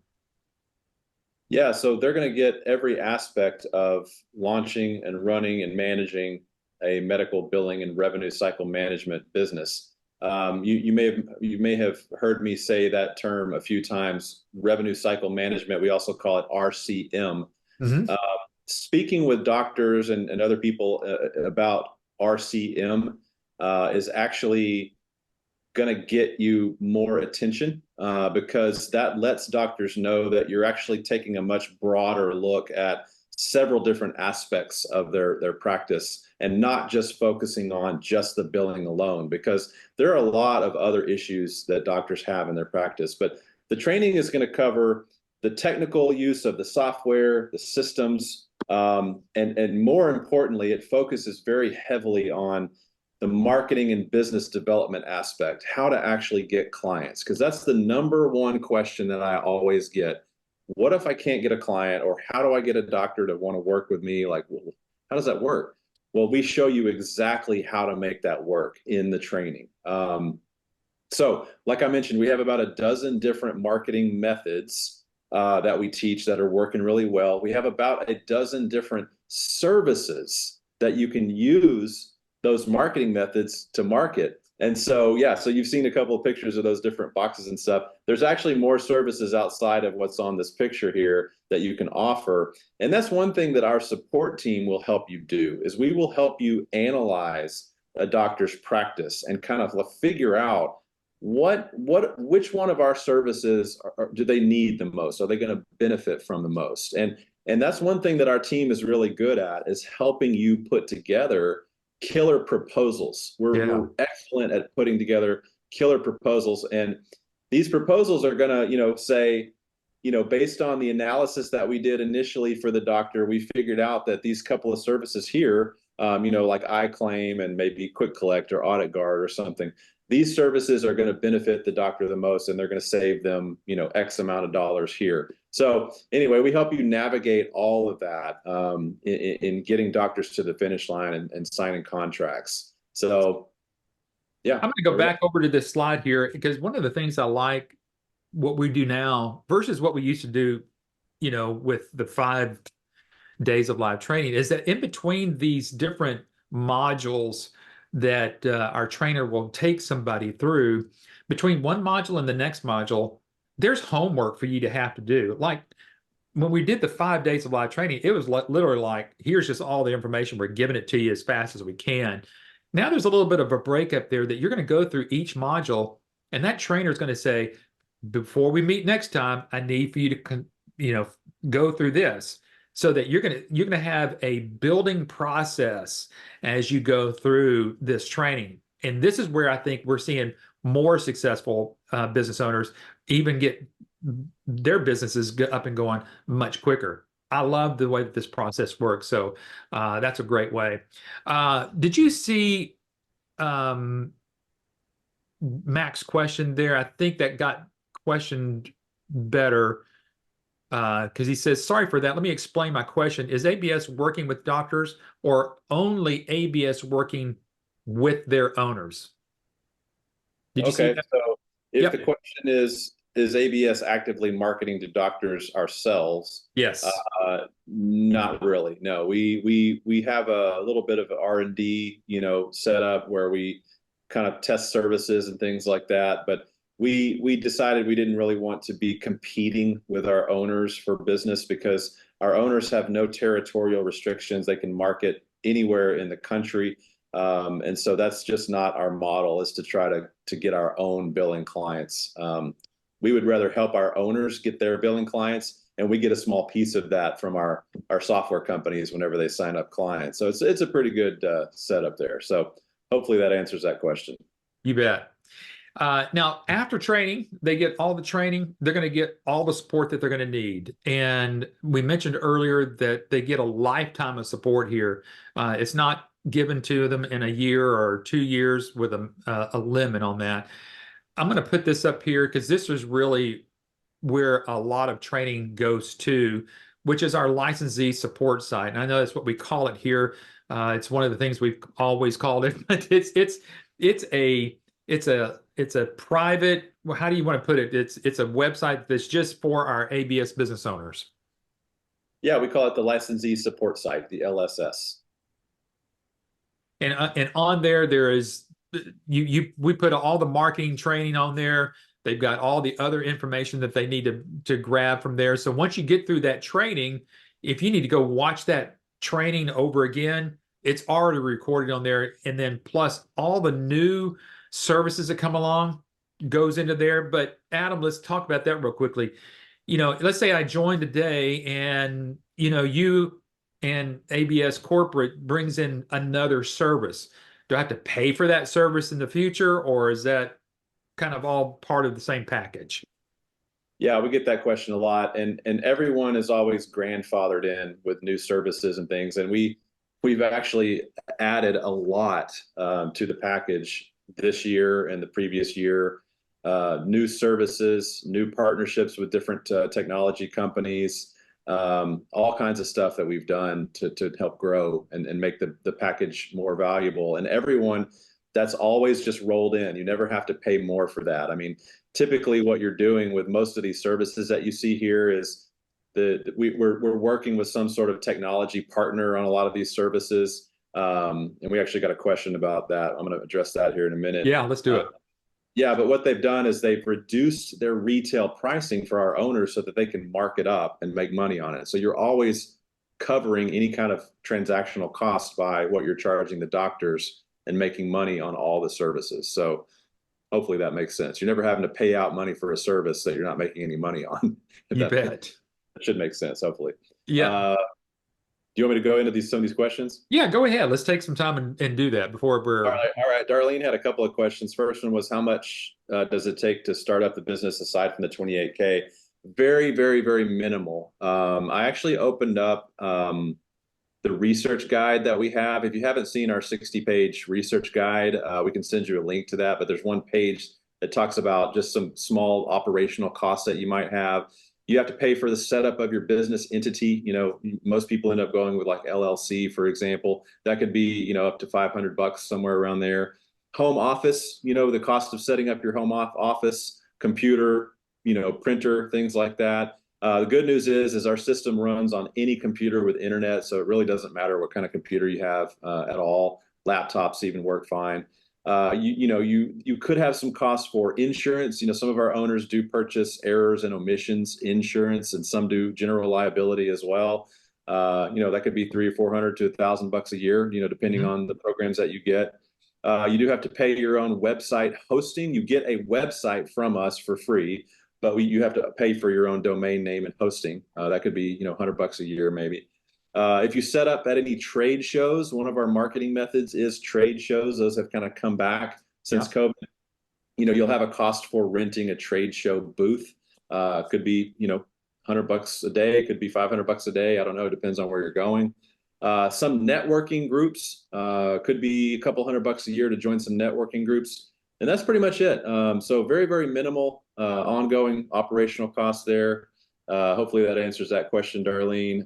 Yeah, so they're going to get every aspect of launching and running and managing a medical billing and revenue cycle management business. You may have heard me say that term a few times. Revenue cycle management. We also call it RCM. Mm-hmm. Speaking with doctors and other people about RCM is actually going to get you more attention because that lets doctors know that you're actually taking a much broader look at several different aspects of their practice and not just focusing on just the billing alone, because there are a lot of other issues that doctors have in their practice. But the training is going to cover the technical use of the software, the systems, and more importantly, it focuses very heavily on the marketing and business development aspect, how to actually get clients, because that's the number one question that I always get. What if I can't get a client, or how do I get a doctor to want to work with me? Like, well, how does that work? Well, we show you exactly how to make that work in the training. So like I mentioned, we have about a dozen different marketing methods that we teach that are working really well. We have about a dozen different services that you can use those marketing methods to market. And so, yeah, so you've seen a couple of pictures of those different boxes and stuff. There's actually more services outside of what's on this picture here that you can offer. And that's one thing that our support team will help you do, is we will help you analyze a doctor's practice and kind of figure out which one of our services do they need the most? Are they going to benefit from the most? And that's one thing that our team is really good at, is helping you put together killer proposals. We're excellent at putting together killer proposals, and these proposals are going to, say, based on the analysis that we did initially for the doctor, we figured out that these couple of services here, like iClaim and maybe Quick Collect or Audit Guard or something, these services are going to benefit the doctor the most, and they're going to save them, X amount of dollars here. So anyway, we help you navigate all of that in getting doctors to the finish line and signing contracts. So, yeah. I'm going to go back over to this slide here, because one of the things I like what we do now versus what we used to do, with the 5 days of live training, is that in between these different modules that our trainer will take somebody through, between one module and the next module, there's homework for you to have to do. Like when we did the 5 days of live training, it was literally like, here's just all the information. We're giving it to you as fast as we can. Now there's a little bit of a breakup there that you're going to go through each module, and that trainer is going to say, before we meet next time, I need for you to, go through this. so that you're gonna have a building process as you go through this training. And this is where I think we're seeing more successful business owners even get their businesses up and going much quicker. I love the way that this process works. So that's a great way. Did you see um, Mac's question there? I think that got questioned better because he says, sorry for that. Let me explain my question. Is ABS working with doctors or only ABS working with their owners? Did you see Okay, that? so if the Yep. question is ABS actively marketing to doctors ourselves? Yes. Not really. No, we have a little bit of R&D, set up where we kind of test services and things like that. But we decided we didn't really want to be competing with our owners for business because our owners have no territorial restrictions. They can market anywhere in the country. And so that's just not our model, is to try to get our own billing clients. We would rather help our owners get their billing clients, and we get a small piece of that from our software companies whenever they sign up clients. So it's a pretty good setup there. So hopefully that answers that question. You bet. Now, after training, they get all the training. They're going to get all the support that they're going to need. And we mentioned earlier that they get a lifetime of support here. It's not given to them in a year or 2 years with a limit on that. I'm going to put this up here because this is really where a lot of training goes to, which is our licensee support site. And I know that's what we call it here. It's one of the things we've always called it, but it's a private, well, how do you want to put it? It's a website that's just for our ABS business owners. Yeah, we call it the licensee support site, the LSS. And on there is we put all the marketing training on there. They've got all the other information that they need to grab from there. So once you get through that training, if you need to go watch that training over again, it's already recorded on there. And then plus all the new services that come along goes into there. But Adam, let's talk about that real quickly. Let's say I joined today and you and ABS Corporate brings in another service. Do I have to pay for that service in the future, or is that kind of all part of the same package? Yeah, we get that question a lot, and everyone is always grandfathered in with new services and things, and we've actually added a lot to the package this year and the previous year. New services, new partnerships with different technology companies, all kinds of stuff that we've done to help grow and make the package more valuable. And everyone, that's always just rolled in. You never have to pay more for that. I mean, typically what you're doing with most of these services that you see here is we're working with some sort of technology partner on a lot of these services. And we actually got a question about that. I'm going to address that here in a minute. Yeah, let's do it. Yeah, but what they've done is they've reduced their retail pricing for our owners so that they can mark it up and make money on it. So you're always covering any kind of transactional cost by what you're charging the doctors and making money on all the services. So hopefully that makes sense. You're never having to pay out money for a service that you're not making any money on. You bet. That should make sense, hopefully. Yeah. Do you want me to go into some of these questions? Yeah, go ahead. Let's take some time and do that before we're. All right. Darlene had a couple of questions. First one was, how much does it take to start up the business aside from the 28K? Very, very, very minimal. I actually opened up the research guide that we have. If you haven't seen our 60-page research guide, we can send you a link to that. But there's one page that talks about just some small operational costs that you might have. You have to pay for the setup of your business entity. Most people end up going with like LLC, for example. That could be, up to $500, somewhere around there. Home office, the cost of setting up your home office, computer, printer, things like that. The good news is our system runs on any computer with internet, so it really doesn't matter what kind of computer you have at all. Laptops even work fine. You could have some costs for insurance. Some of our owners do purchase errors and omissions insurance, and some do general liability as well. That could be $300 or $400 to $1,000 a year, depending on the programs that you get. You do have to pay your own website hosting. You get a website from us for free. but you have to pay for your own domain name and hosting. That could be, $100 a year maybe. If you set up at any trade shows, one of our marketing methods is trade shows. Those have kind of come back since Yeah. COVID. You'll have a cost for renting a trade show booth. Could be, $100 a day. It could be $500 a day. I don't know. It depends on where you're going. Some networking groups could be a couple $100 a year to join some networking groups. And that's pretty much it. So very, very minimal ongoing operational costs there. Hopefully that answers that question, Darlene.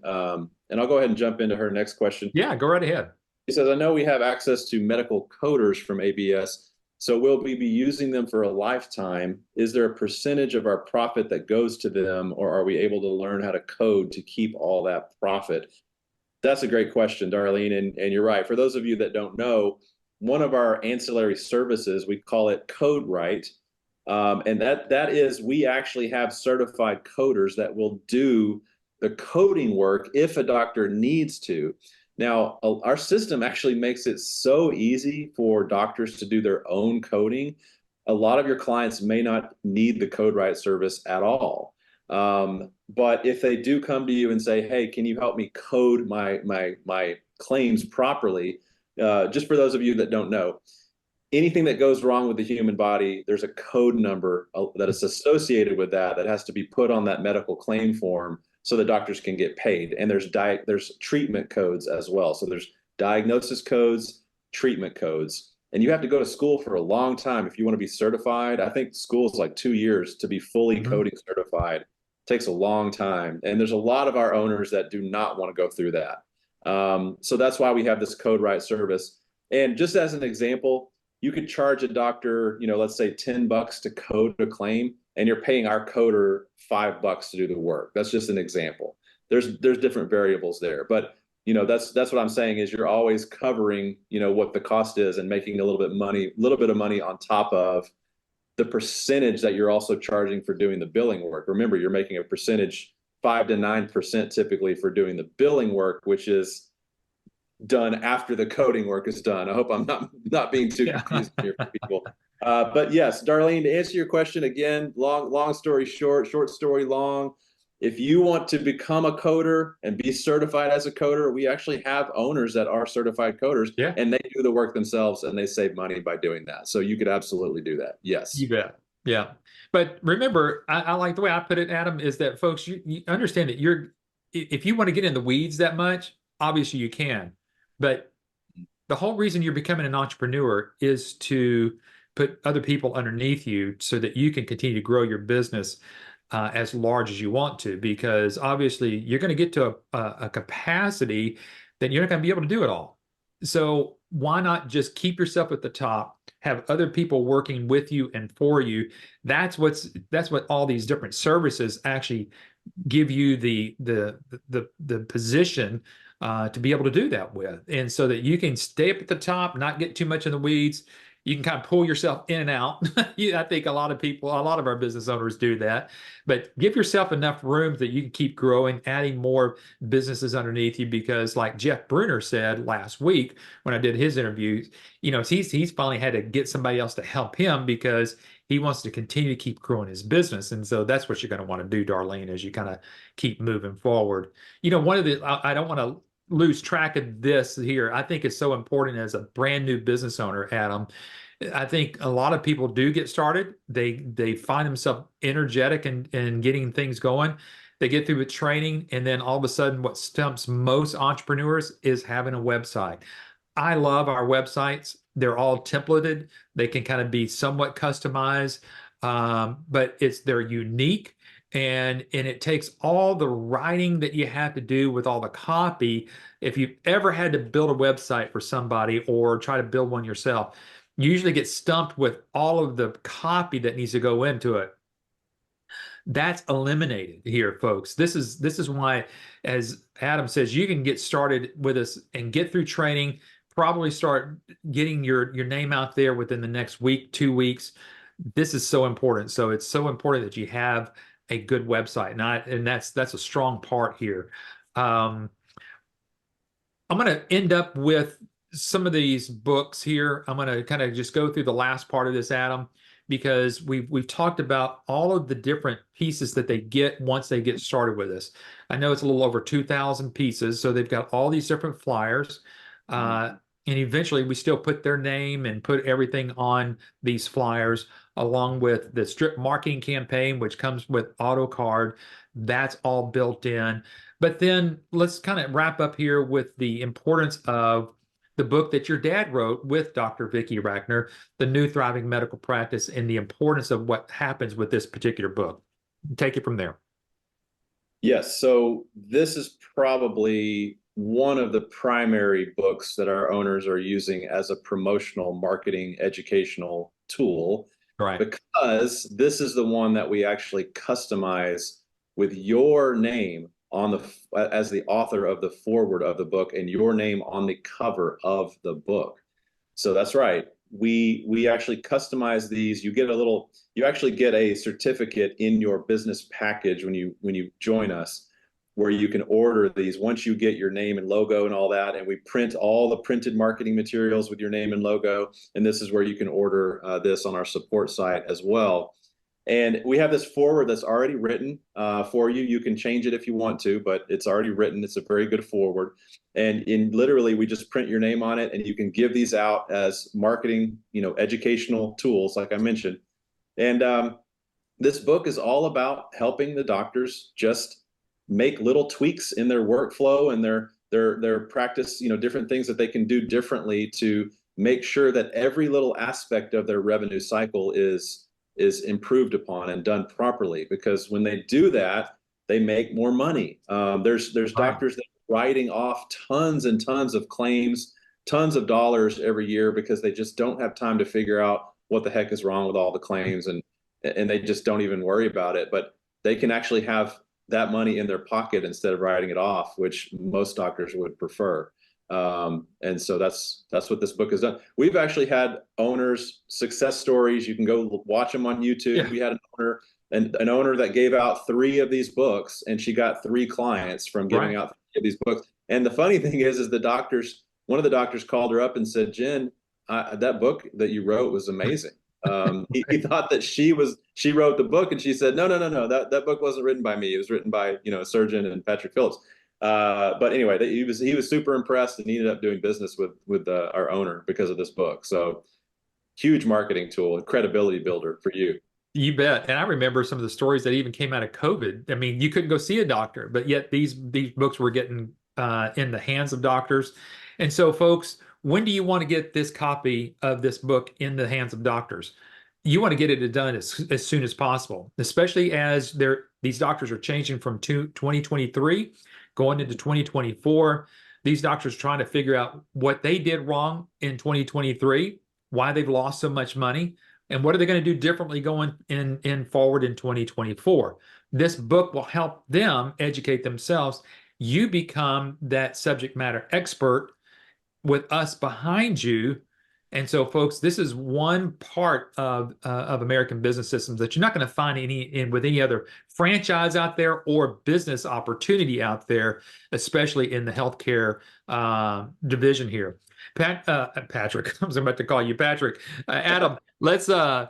And I'll go ahead and jump into her next question. Yeah, go right ahead. He says, I know we have access to medical coders from ABS, so will we be using them for a lifetime? Is there a percentage of our profit that goes to them, or are we able to learn how to code to keep all that profit? That's a great question, Darlene, and you're right. For those of you that don't know, one of our ancillary services, we call it CodeWrite, and that is we actually have certified coders that will do the coding work if a doctor needs to. Now, our system actually makes it so easy for doctors to do their own coding. A lot of your clients may not need the CodeWrite service at all. But if they do come to you and say, hey, can you help me code my claims properly? Just for those of you that don't know, anything that goes wrong with the human body, there's a code number that is associated with that has to be put on that medical claim form so the doctors can get paid. And there's treatment codes as well. So there's diagnosis codes, treatment codes. And you have to go to school for a long time if you want to be certified. I think school is like 2 years to be fully coding certified. It takes a long time. And there's a lot of our owners that do not want to go through that. So that's why we have this CodeWrite service. And just as an example, you could charge a doctor, let's say $10 to code a claim, and you're paying our coder $5 to do the work. That's just an example. There's different variables there, but that's what I'm saying is you're always covering, what the cost is and making a little bit of money on top of the percentage that you're also charging for doing the billing work. Remember, you're making a percentage 5 to 9% typically for doing the billing work, which is done after the coding work is done. I hope I'm not being too confusing here for people. But yes, Darlene, to answer your question again, long story short, short story long. If you want to become a coder and be certified as a coder, we actually have owners that are certified coders, and they do the work themselves and they save money by doing that. So you could absolutely do that. Yes. You bet. Yeah. But remember, I like the way I put it, Adam, is that folks, you understand that if you want to get in the weeds that much, obviously you can. But the whole reason you're becoming an entrepreneur is to put other people underneath you so that you can continue to grow your business as large as you want to, because obviously you're going to get to a capacity that you're not going to be able to do it all. So why not just keep yourself at the top, have other people working with you and for you? That's what all these different services actually give you the position to be able to do that with, and so that you can stay up at the top, not get too much in the weeds. You can kind of pull yourself in and out. I think a lot of our business owners do that, but give yourself enough room that you can keep growing, adding more businesses underneath you. Because like Jeff Bruner said last week when I did his interview, he's finally had to get somebody else to help him because he wants to continue to keep growing his business. And so that's what you're going to want to do, Darlene, as you kind of keep moving forward. I don't want to lose track of this here. I think it's so important as a brand new business owner, Adam. I think a lot of people do get started. They find themselves energetic and getting things going. They get through with training, and then all of a sudden what stumps most entrepreneurs is having a website. I love our websites. They're all templated. They can kind of be somewhat customized, but they're unique. And it takes all the writing that you have to do with all the copy. If you've ever had to build a website for somebody or try to build one yourself, you usually get stumped with all of the copy that needs to go into it. That's eliminated here, folks. This is why, as Adam says, you can get started with us and get through training, probably start getting your name out there within the next week, 2 weeks. This is so important. So it's so important that you have a good website, and that's a strong part here. I'm going to end up with some of these books here. I'm going to kind of just go through the last part of this, Adam, because we've talked about all of the different pieces that they get once they get started with us. I know it's a little over 2,000 pieces, so they've got all these different flyers. And eventually we still put their name and put everything on these flyers, along with the strip marketing campaign, which comes with AutoCard. That's all built in. But then let's kind of wrap up here with the importance of the book that your dad wrote with Dr. Vicki Rachner, The New Thriving Medical Practice, and the importance of what happens with this particular book. Take it from there. Yes. So this is probably one of the primary books that our owners are using as a promotional marketing educational tool, Right. because this is the one that we actually customize with your name on the as the author of the foreword of the book and your name on the cover of the book. So that's right. We actually customize these. You actually get a certificate in your business package when you join us, where you can order these once you get your name and logo and all that. And we print all the printed marketing materials with your name and logo. And this is where you can order this on our support site as well. And we have this forward that's already written for you. You can change it if you want to, but it's already written. It's a very good forward. And literally, we just print your name on it, and you can give these out as marketing, educational tools, like I mentioned. And this book is all about helping the doctors just make little tweaks in their workflow and their practice, different things that they can do differently to make sure that every little aspect of their revenue cycle is improved upon and done properly. Because when they do that, they make more money. There's doctors that are writing off tons and tons of claims, tons of dollars every year, because they just don't have time to figure out what the heck is wrong with all the claims, and they just don't even worry about it. But they can actually have that money in their pocket instead of writing it off, which most doctors would prefer. And so that's what this book has done. We've actually had owners, success stories. You can go watch them on YouTube. Yeah. We had an owner that gave out 3 of these books, and she got 3 clients from giving out 3 of these books. And the funny thing is one of the doctors called her up and said, "Jen, that book that you wrote was amazing." He thought that she wrote the book, and she said, no, that book wasn't written by me. It was written by, a surgeon, and Patrick Phillips. But anyway, he was super impressed, and he ended up doing business with our owner because of this book. So huge marketing tool, credibility builder for you. You bet. And I remember some of the stories that even came out of COVID. I mean, you couldn't go see a doctor, but yet these books were getting in the hands of doctors. And so, folks, when do you want to get this copy of this book in the hands of doctors? You want to get it done as soon as possible, especially as these doctors are changing from 2023 going into 2024. These doctors are trying to figure out what they did wrong in 2023, why they've lost so much money, and what are they going to do differently going in forward in 2024. This book will help them educate themselves. You become that subject matter expert with us behind you. And so, folks, this is one part of American Business Systems that you're not going to find with any other franchise out there or business opportunity out there, especially in the healthcare division here. Patrick, I was about to call you Patrick. Adam, let's. I'm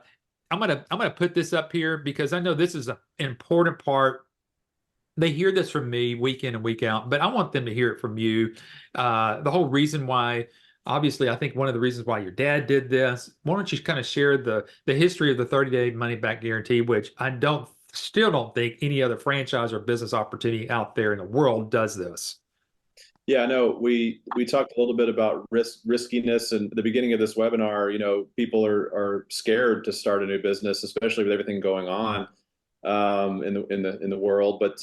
gonna put this up here because I know this is an important part. They hear this from me week in and week out, but I want them to hear it from you. The whole reason why, obviously, I think one of the reasons why your dad did this. Why don't you kind of share the history of the 30-day money back guarantee, which I still don't think any other franchise or business opportunity out there in the world does this. Yeah, no, we talked a little bit about riskiness, and at the beginning of this webinar, people are scared to start a new business, especially with everything going on in the world. But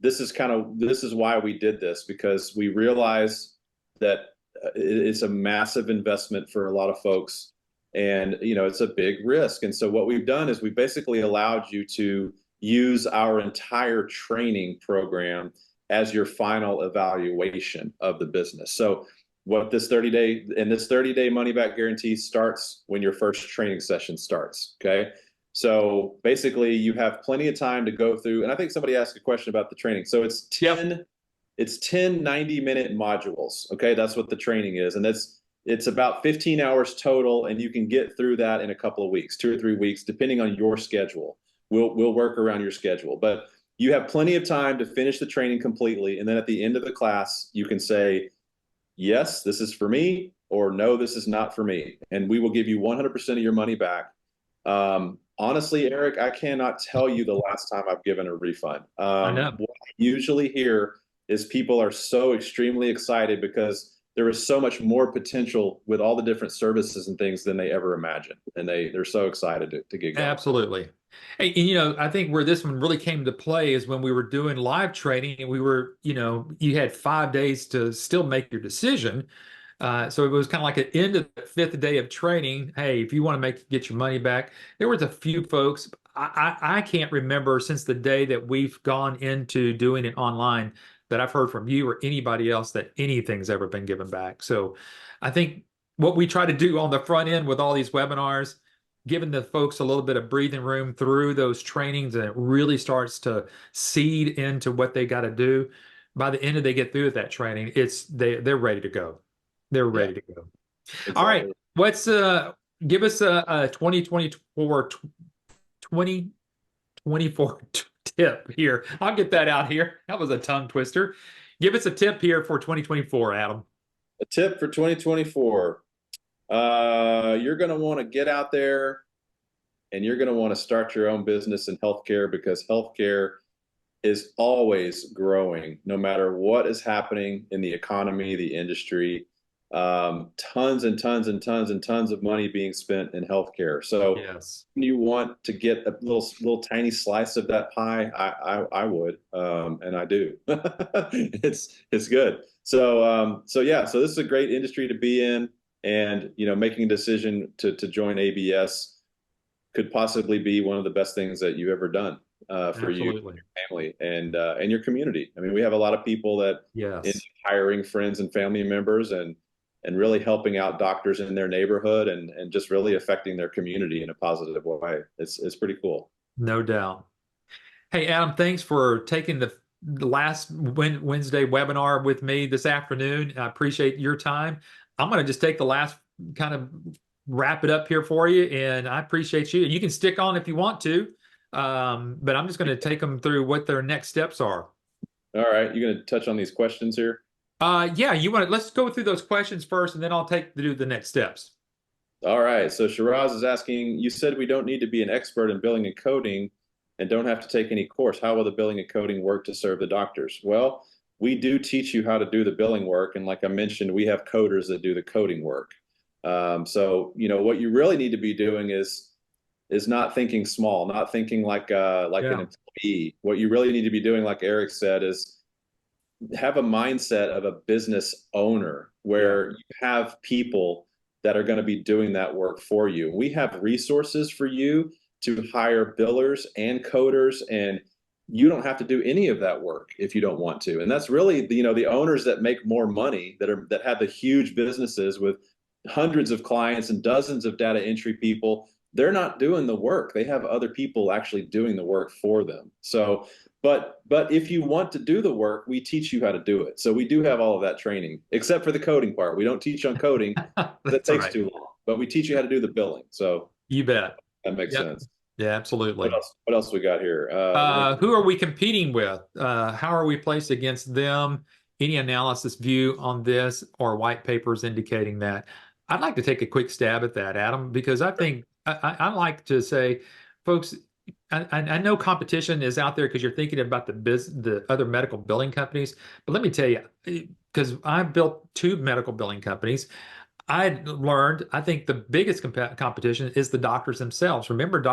this is why we did this, because we realize that it's a massive investment for a lot of folks, and it's a big risk. And so what we've done is we basically allowed you to use our entire training program as your final evaluation of the business. So what this 30-day money back guarantee starts when your first training session starts. Okay. So basically you have plenty of time to go through. And I think somebody asked a question about the training. So it's 10 90-minute modules. Okay. That's what the training is. And It's about 15 hours total, and you can get through that in a couple of weeks, 2 or 3 weeks, depending on your schedule. We'll work around your schedule, but you have plenty of time to finish the training completely. And then at the end of the class, you can say, yes, this is for me, or no, this is not for me. And we will give you 100% of your money back. Honestly, Eric, I cannot tell you the last time I've given a refund. I know. What I usually hear is people are so extremely excited because there is so much more potential with all the different services and things than they ever imagined. And they're so excited to get going. Absolutely. Hey, and I think where this one really came to play is when we were doing live training and we were, you had 5 days to still make your decision. So it was kind of like at the end of the fifth day of training. Hey, if you want to get your money back, there was a few folks. I can't remember since the day that we've gone into doing it online that I've heard from you or anybody else that anything's ever been given back. So I think what we try to do on the front end with all these webinars, giving the folks a little bit of breathing room through those trainings, and it really starts to seed into what they got to do. By the end of they get through with that training, they're ready to go. They're ready to go. Exactly. All right. Let's give us a 2024 tip here. I'll get that out here. That was a tongue twister. Give us a tip here for 2024, Adam. A tip for 2024. You're going to want to get out there and you're going to want to start your own business in healthcare, because healthcare is always growing no matter what is happening in the economy, the industry. Tons and tons and tons and tons of money being spent in healthcare. So yes, you want to get a little tiny slice of that pie. I would, and I do. It's good. So yeah. So this is a great industry to be in, and making a decision to join ABS could possibly be one of the best things that you've ever done for you, and your family, and your community. I mean, we have a lot of people that in hiring friends and family members, and really helping out doctors in their neighborhood, and just really affecting their community in a positive way. It's pretty cool. No doubt. Hey, Adam, thanks for taking the last Wednesday webinar with me this afternoon. I appreciate your time. I'm going to just take the last kind of wrap it up here for you, and I appreciate you. You can stick on if you want to, but I'm just going to take them through what their next steps are. All right. You're going to touch on these questions here? Yeah, let's go through those questions first, and then I'll do the next steps. All right. So Shiraz is asking, you said we don't need to be an expert in billing and coding and don't have to take any course. How will the billing and coding work to serve the doctors? Well, we do teach you how to do the billing work. And like I mentioned, we have coders that do the coding work. So, what you really need to be doing is not thinking small, not thinking like an employee. What you really need to be doing, like Eric said, is have a mindset of a business owner, where you have people that are going to be doing that work for you. We have resources for you to hire billers and coders, and you don't have to do any of that work if you don't want to. And that's really the owners that make more money, that have the huge businesses with hundreds of clients and dozens of data entry people. They're not doing the work. They have other people actually doing the work for them. So but if you want to do the work, we teach you how to do it. So we do have all of that training, except for the coding part. We don't teach on coding. That takes too long. But we teach you how to do the billing. So you bet. That makes sense. Yeah, absolutely. What else we got here? Who are we competing with? How are we placed against them? Any analysis view on this or white papers indicating that? I'd like to take a quick stab at that, Adam, because I think I like to say, folks, I know competition is out there because you're thinking about the other medical billing companies. But let me tell you, because I built 2 medical billing companies, I learned, I think the biggest competition is the doctors themselves. Remember,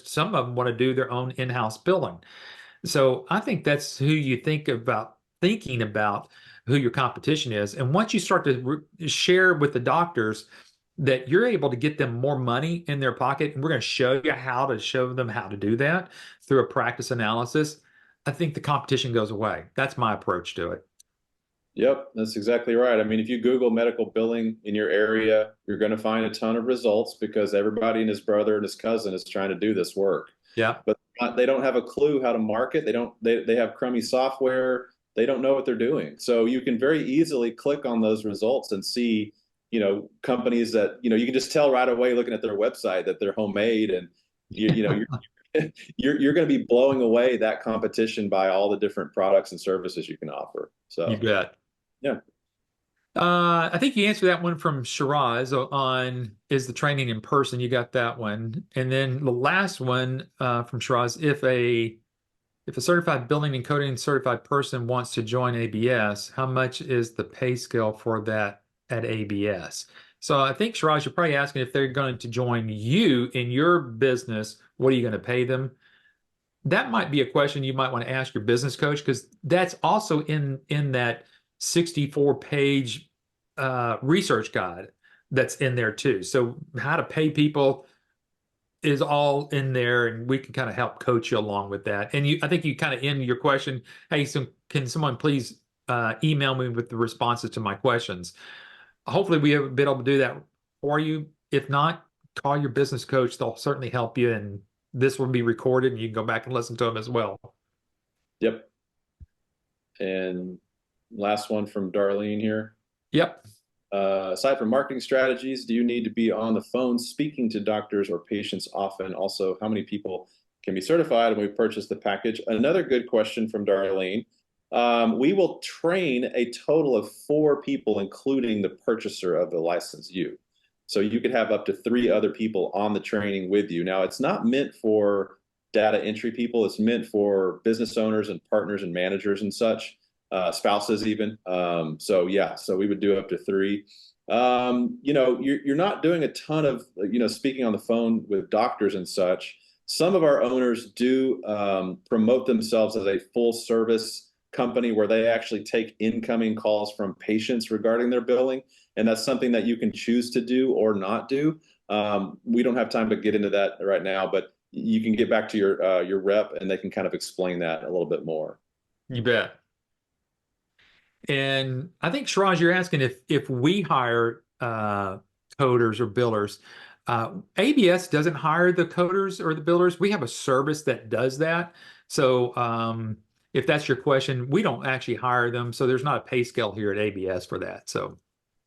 some of them want to do their own in-house billing. So I think that's who you thinking about who your competition is. And once you start to share with the doctors that you're able to get them more money in their pocket, and we're going to show you how to do that through a practice analysis, I think the competition goes away. That's my approach to it. Yep, that's exactly right. I mean, if you Google medical billing in your area, you're going to find a ton of results, because everybody and his brother and his cousin is trying to do this work. Yeah. But they don't have a clue how to market. They have crummy software. They don't know what they're doing. So you can very easily click on those results and see companies that, you can just tell right away looking at their website that they're homemade, and you're you're going to be blowing away that competition by all the different products and services you can offer. You So, bet. yeah. I think you answered that one from Shiraz on is the training in person. You got that one. And then the last one from Shiraz, if a certified building and coding certified person wants to join ABS, how much is the pay scale for that at ABS? So I think, Shiraz, you're probably asking if they're going to join you in your business, what are you going to pay them? That might be a question you might want to ask your business coach, because that's also in that 64-page research guide that's in there too. So how to pay people is all in there, and we can kind of help coach you along with that. And I think you kind of end your question, hey, so can someone please email me with the responses to my questions? Hopefully we have been able to do that for you. If not, call your business coach. They'll certainly help you, and this will be recorded and you can go back and listen to them as well. Yep. And last one from Darlene here. Yep. Aside from marketing strategies, do you need to be on the phone speaking to doctors or patients often? Also, how many people can be certified when we purchase the package? Another good question from Darlene. We will train a total of 4 people, including the purchaser of the license, you. So you could have up to 3 other people on the training with you. Now, it's not meant for data entry people. It's meant for business owners and partners and managers and such. Spouses even. So yeah, so we would do up to 3. You're not doing a ton of, speaking on the phone with doctors and such. Some of our owners do promote themselves as a full service company where they actually take incoming calls from patients regarding their billing. And that's something that you can choose to do or not do. We don't have time to get into that right now, but you can get back to your rep and they can kind of explain that a little bit more. You bet. And I think, Shiraz, you're asking if we hire coders or billers. ABS doesn't hire the coders or the billers. We have a service that does that. So if that's your question, we don't actually hire them. So there's not a pay scale here at ABS for that. So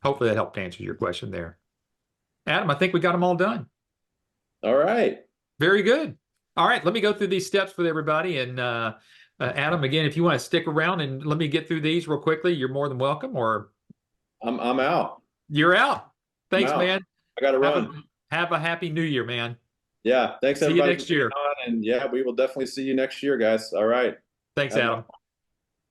hopefully that helped answer your question there. Adam, I think we got them all done. All right. Very good. All right, let me go through these steps with everybody. And Adam, again, if you want to stick around and let me get through these real quickly, you're more than welcome. Or I'm out. You're out. Thanks, out. man. I got to run. Have a happy New Year, man. Yeah. Thanks, see everybody. You next year. And yeah, we will definitely see you next year, guys. All right. Thanks, Adam.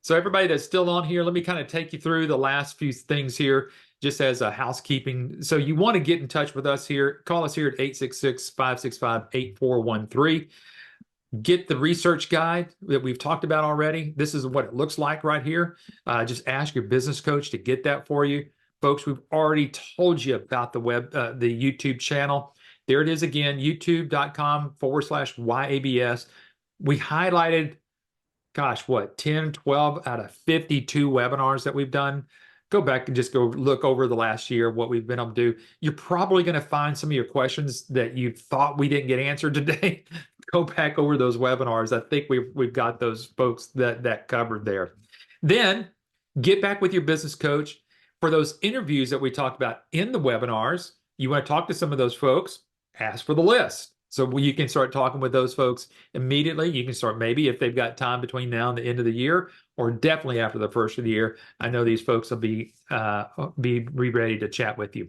So everybody that's still on here, let me kind of take you through the last few things here, just as a housekeeping. So you want to get in touch with us here. Call us here at 866-565-8413. Get the research guide that we've talked about already. This is what it looks like right here. Just ask your business coach to get that for you. Folks, we've already told you about the the YouTube channel. There it is again, youtube.com/YABS. We highlighted, gosh, what, 10, 12 out of 52 webinars that we've done. Go back and just go look over the last year, what we've been able to do. You're probably going to find some of your questions that you thought we didn't get answered today. Go back over those webinars. I think we've got those folks that covered there. Then get back with your business coach for those interviews that we talked about in the webinars. You want to talk to some of those folks, ask for the list. So you can start talking with those folks immediately. You can start maybe if they've got time between now and the end of the year, or definitely after the first of the year. I know these folks will be ready to chat with you.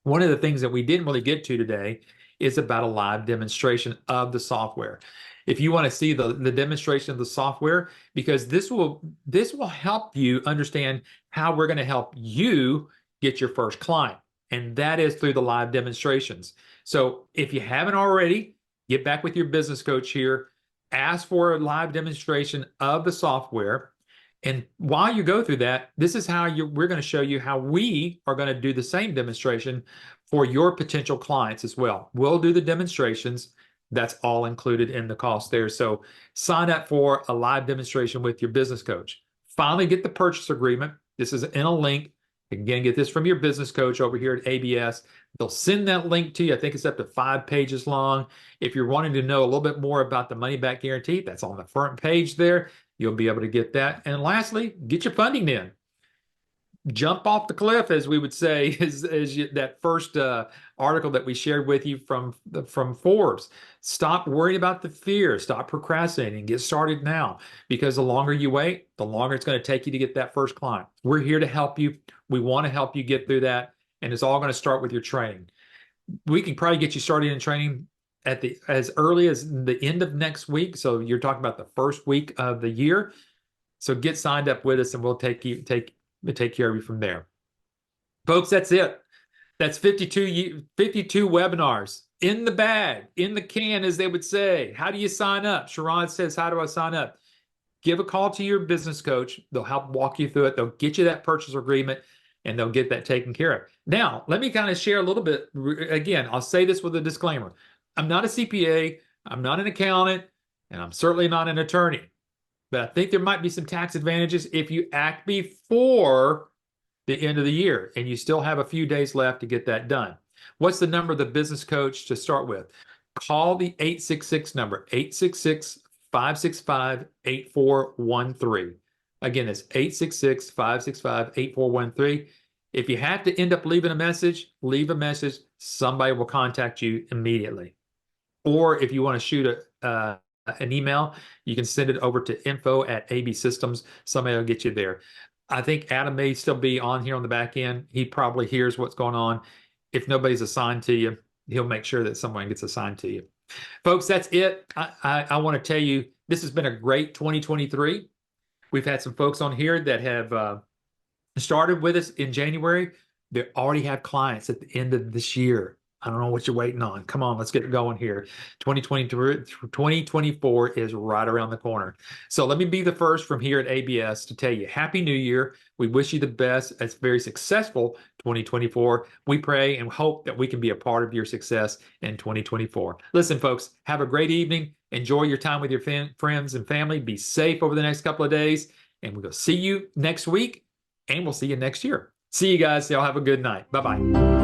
One of the things that we didn't really get to today is about a live demonstration of the software. If you want to see the demonstration of the software, because this will help you understand how we're going to help you get your first client. And that is through the live demonstrations. So if you haven't already, get back with your business coach here, ask for a live demonstration of the software. And while you go through that, this is how we're going to show you how we are going to do the same demonstration for your potential clients as well. We'll do the demonstrations. That's all included in the cost there. So sign up for a live demonstration with your business coach. Finally, get the purchase agreement. This is in a link. Again, get this from your business coach over here at ABS. They'll send that link to you. I think it's up to 5 pages long. If you're wanting to know a little bit more about the money back guarantee, that's on the front page there. You'll be able to get that. And lastly, get your funding in. jump off the cliff, as we would say, that first article that we shared with you from Forbes. Stop worrying about the fear. Stop procrastinating. Get started now, because the longer you wait, the longer it's going to take you to get that first client. We're here to help you. We want to help you get through that, and it's all going to start with your training. We can probably get you started in training as early as the end of next week. So you're talking about the first week of the year. So get signed up with us, and we'll take care of you from there. Folks, that's it. That's 52 webinars in the bag, in the can, as they would say. How do you sign up? Sharon says, how do I sign up? Give a call to your business coach. They'll help walk you through it. They'll get you that purchase agreement, and they'll get that taken care of. Now, let me kind of share a little bit. Again, I'll say this with a disclaimer. I'm not a CPA, I'm not an accountant, and I'm certainly not an attorney. But I think there might be some tax advantages if you act before the end of the year and you still have a few days left to get that done. What's the number of the business coach to start with? Call the 866 number, 866-565-8413. Again, it's 866-565-8413. If you have to end up leaving a message, leave a message. Somebody will contact you immediately. Or if you want to shoot an email, you can send it over to info@absystems. Somebody will get you there. I think Adam may still be on here on the back end. He probably hears what's going on. If nobody's assigned to you, he'll make sure that someone gets assigned to you. Folks, that's it. I want to tell you, this has been a great 2023. We've had some folks on here that have started with us in January. They already have clients at the end of this year. I don't know what you're waiting on. Come on, let's get it going here. 2024 is right around the corner. So let me be the first from here at ABS to tell you Happy New Year. We wish you the best. It's very successful 2024. We pray and hope that we can be a part of your success in 2024. Listen, folks, have a great evening. Enjoy your time with your friends and family. Be safe over the next couple of days. And we'll see you next week, and we'll see you next year. See you guys. Y'all have a good night. Bye-bye.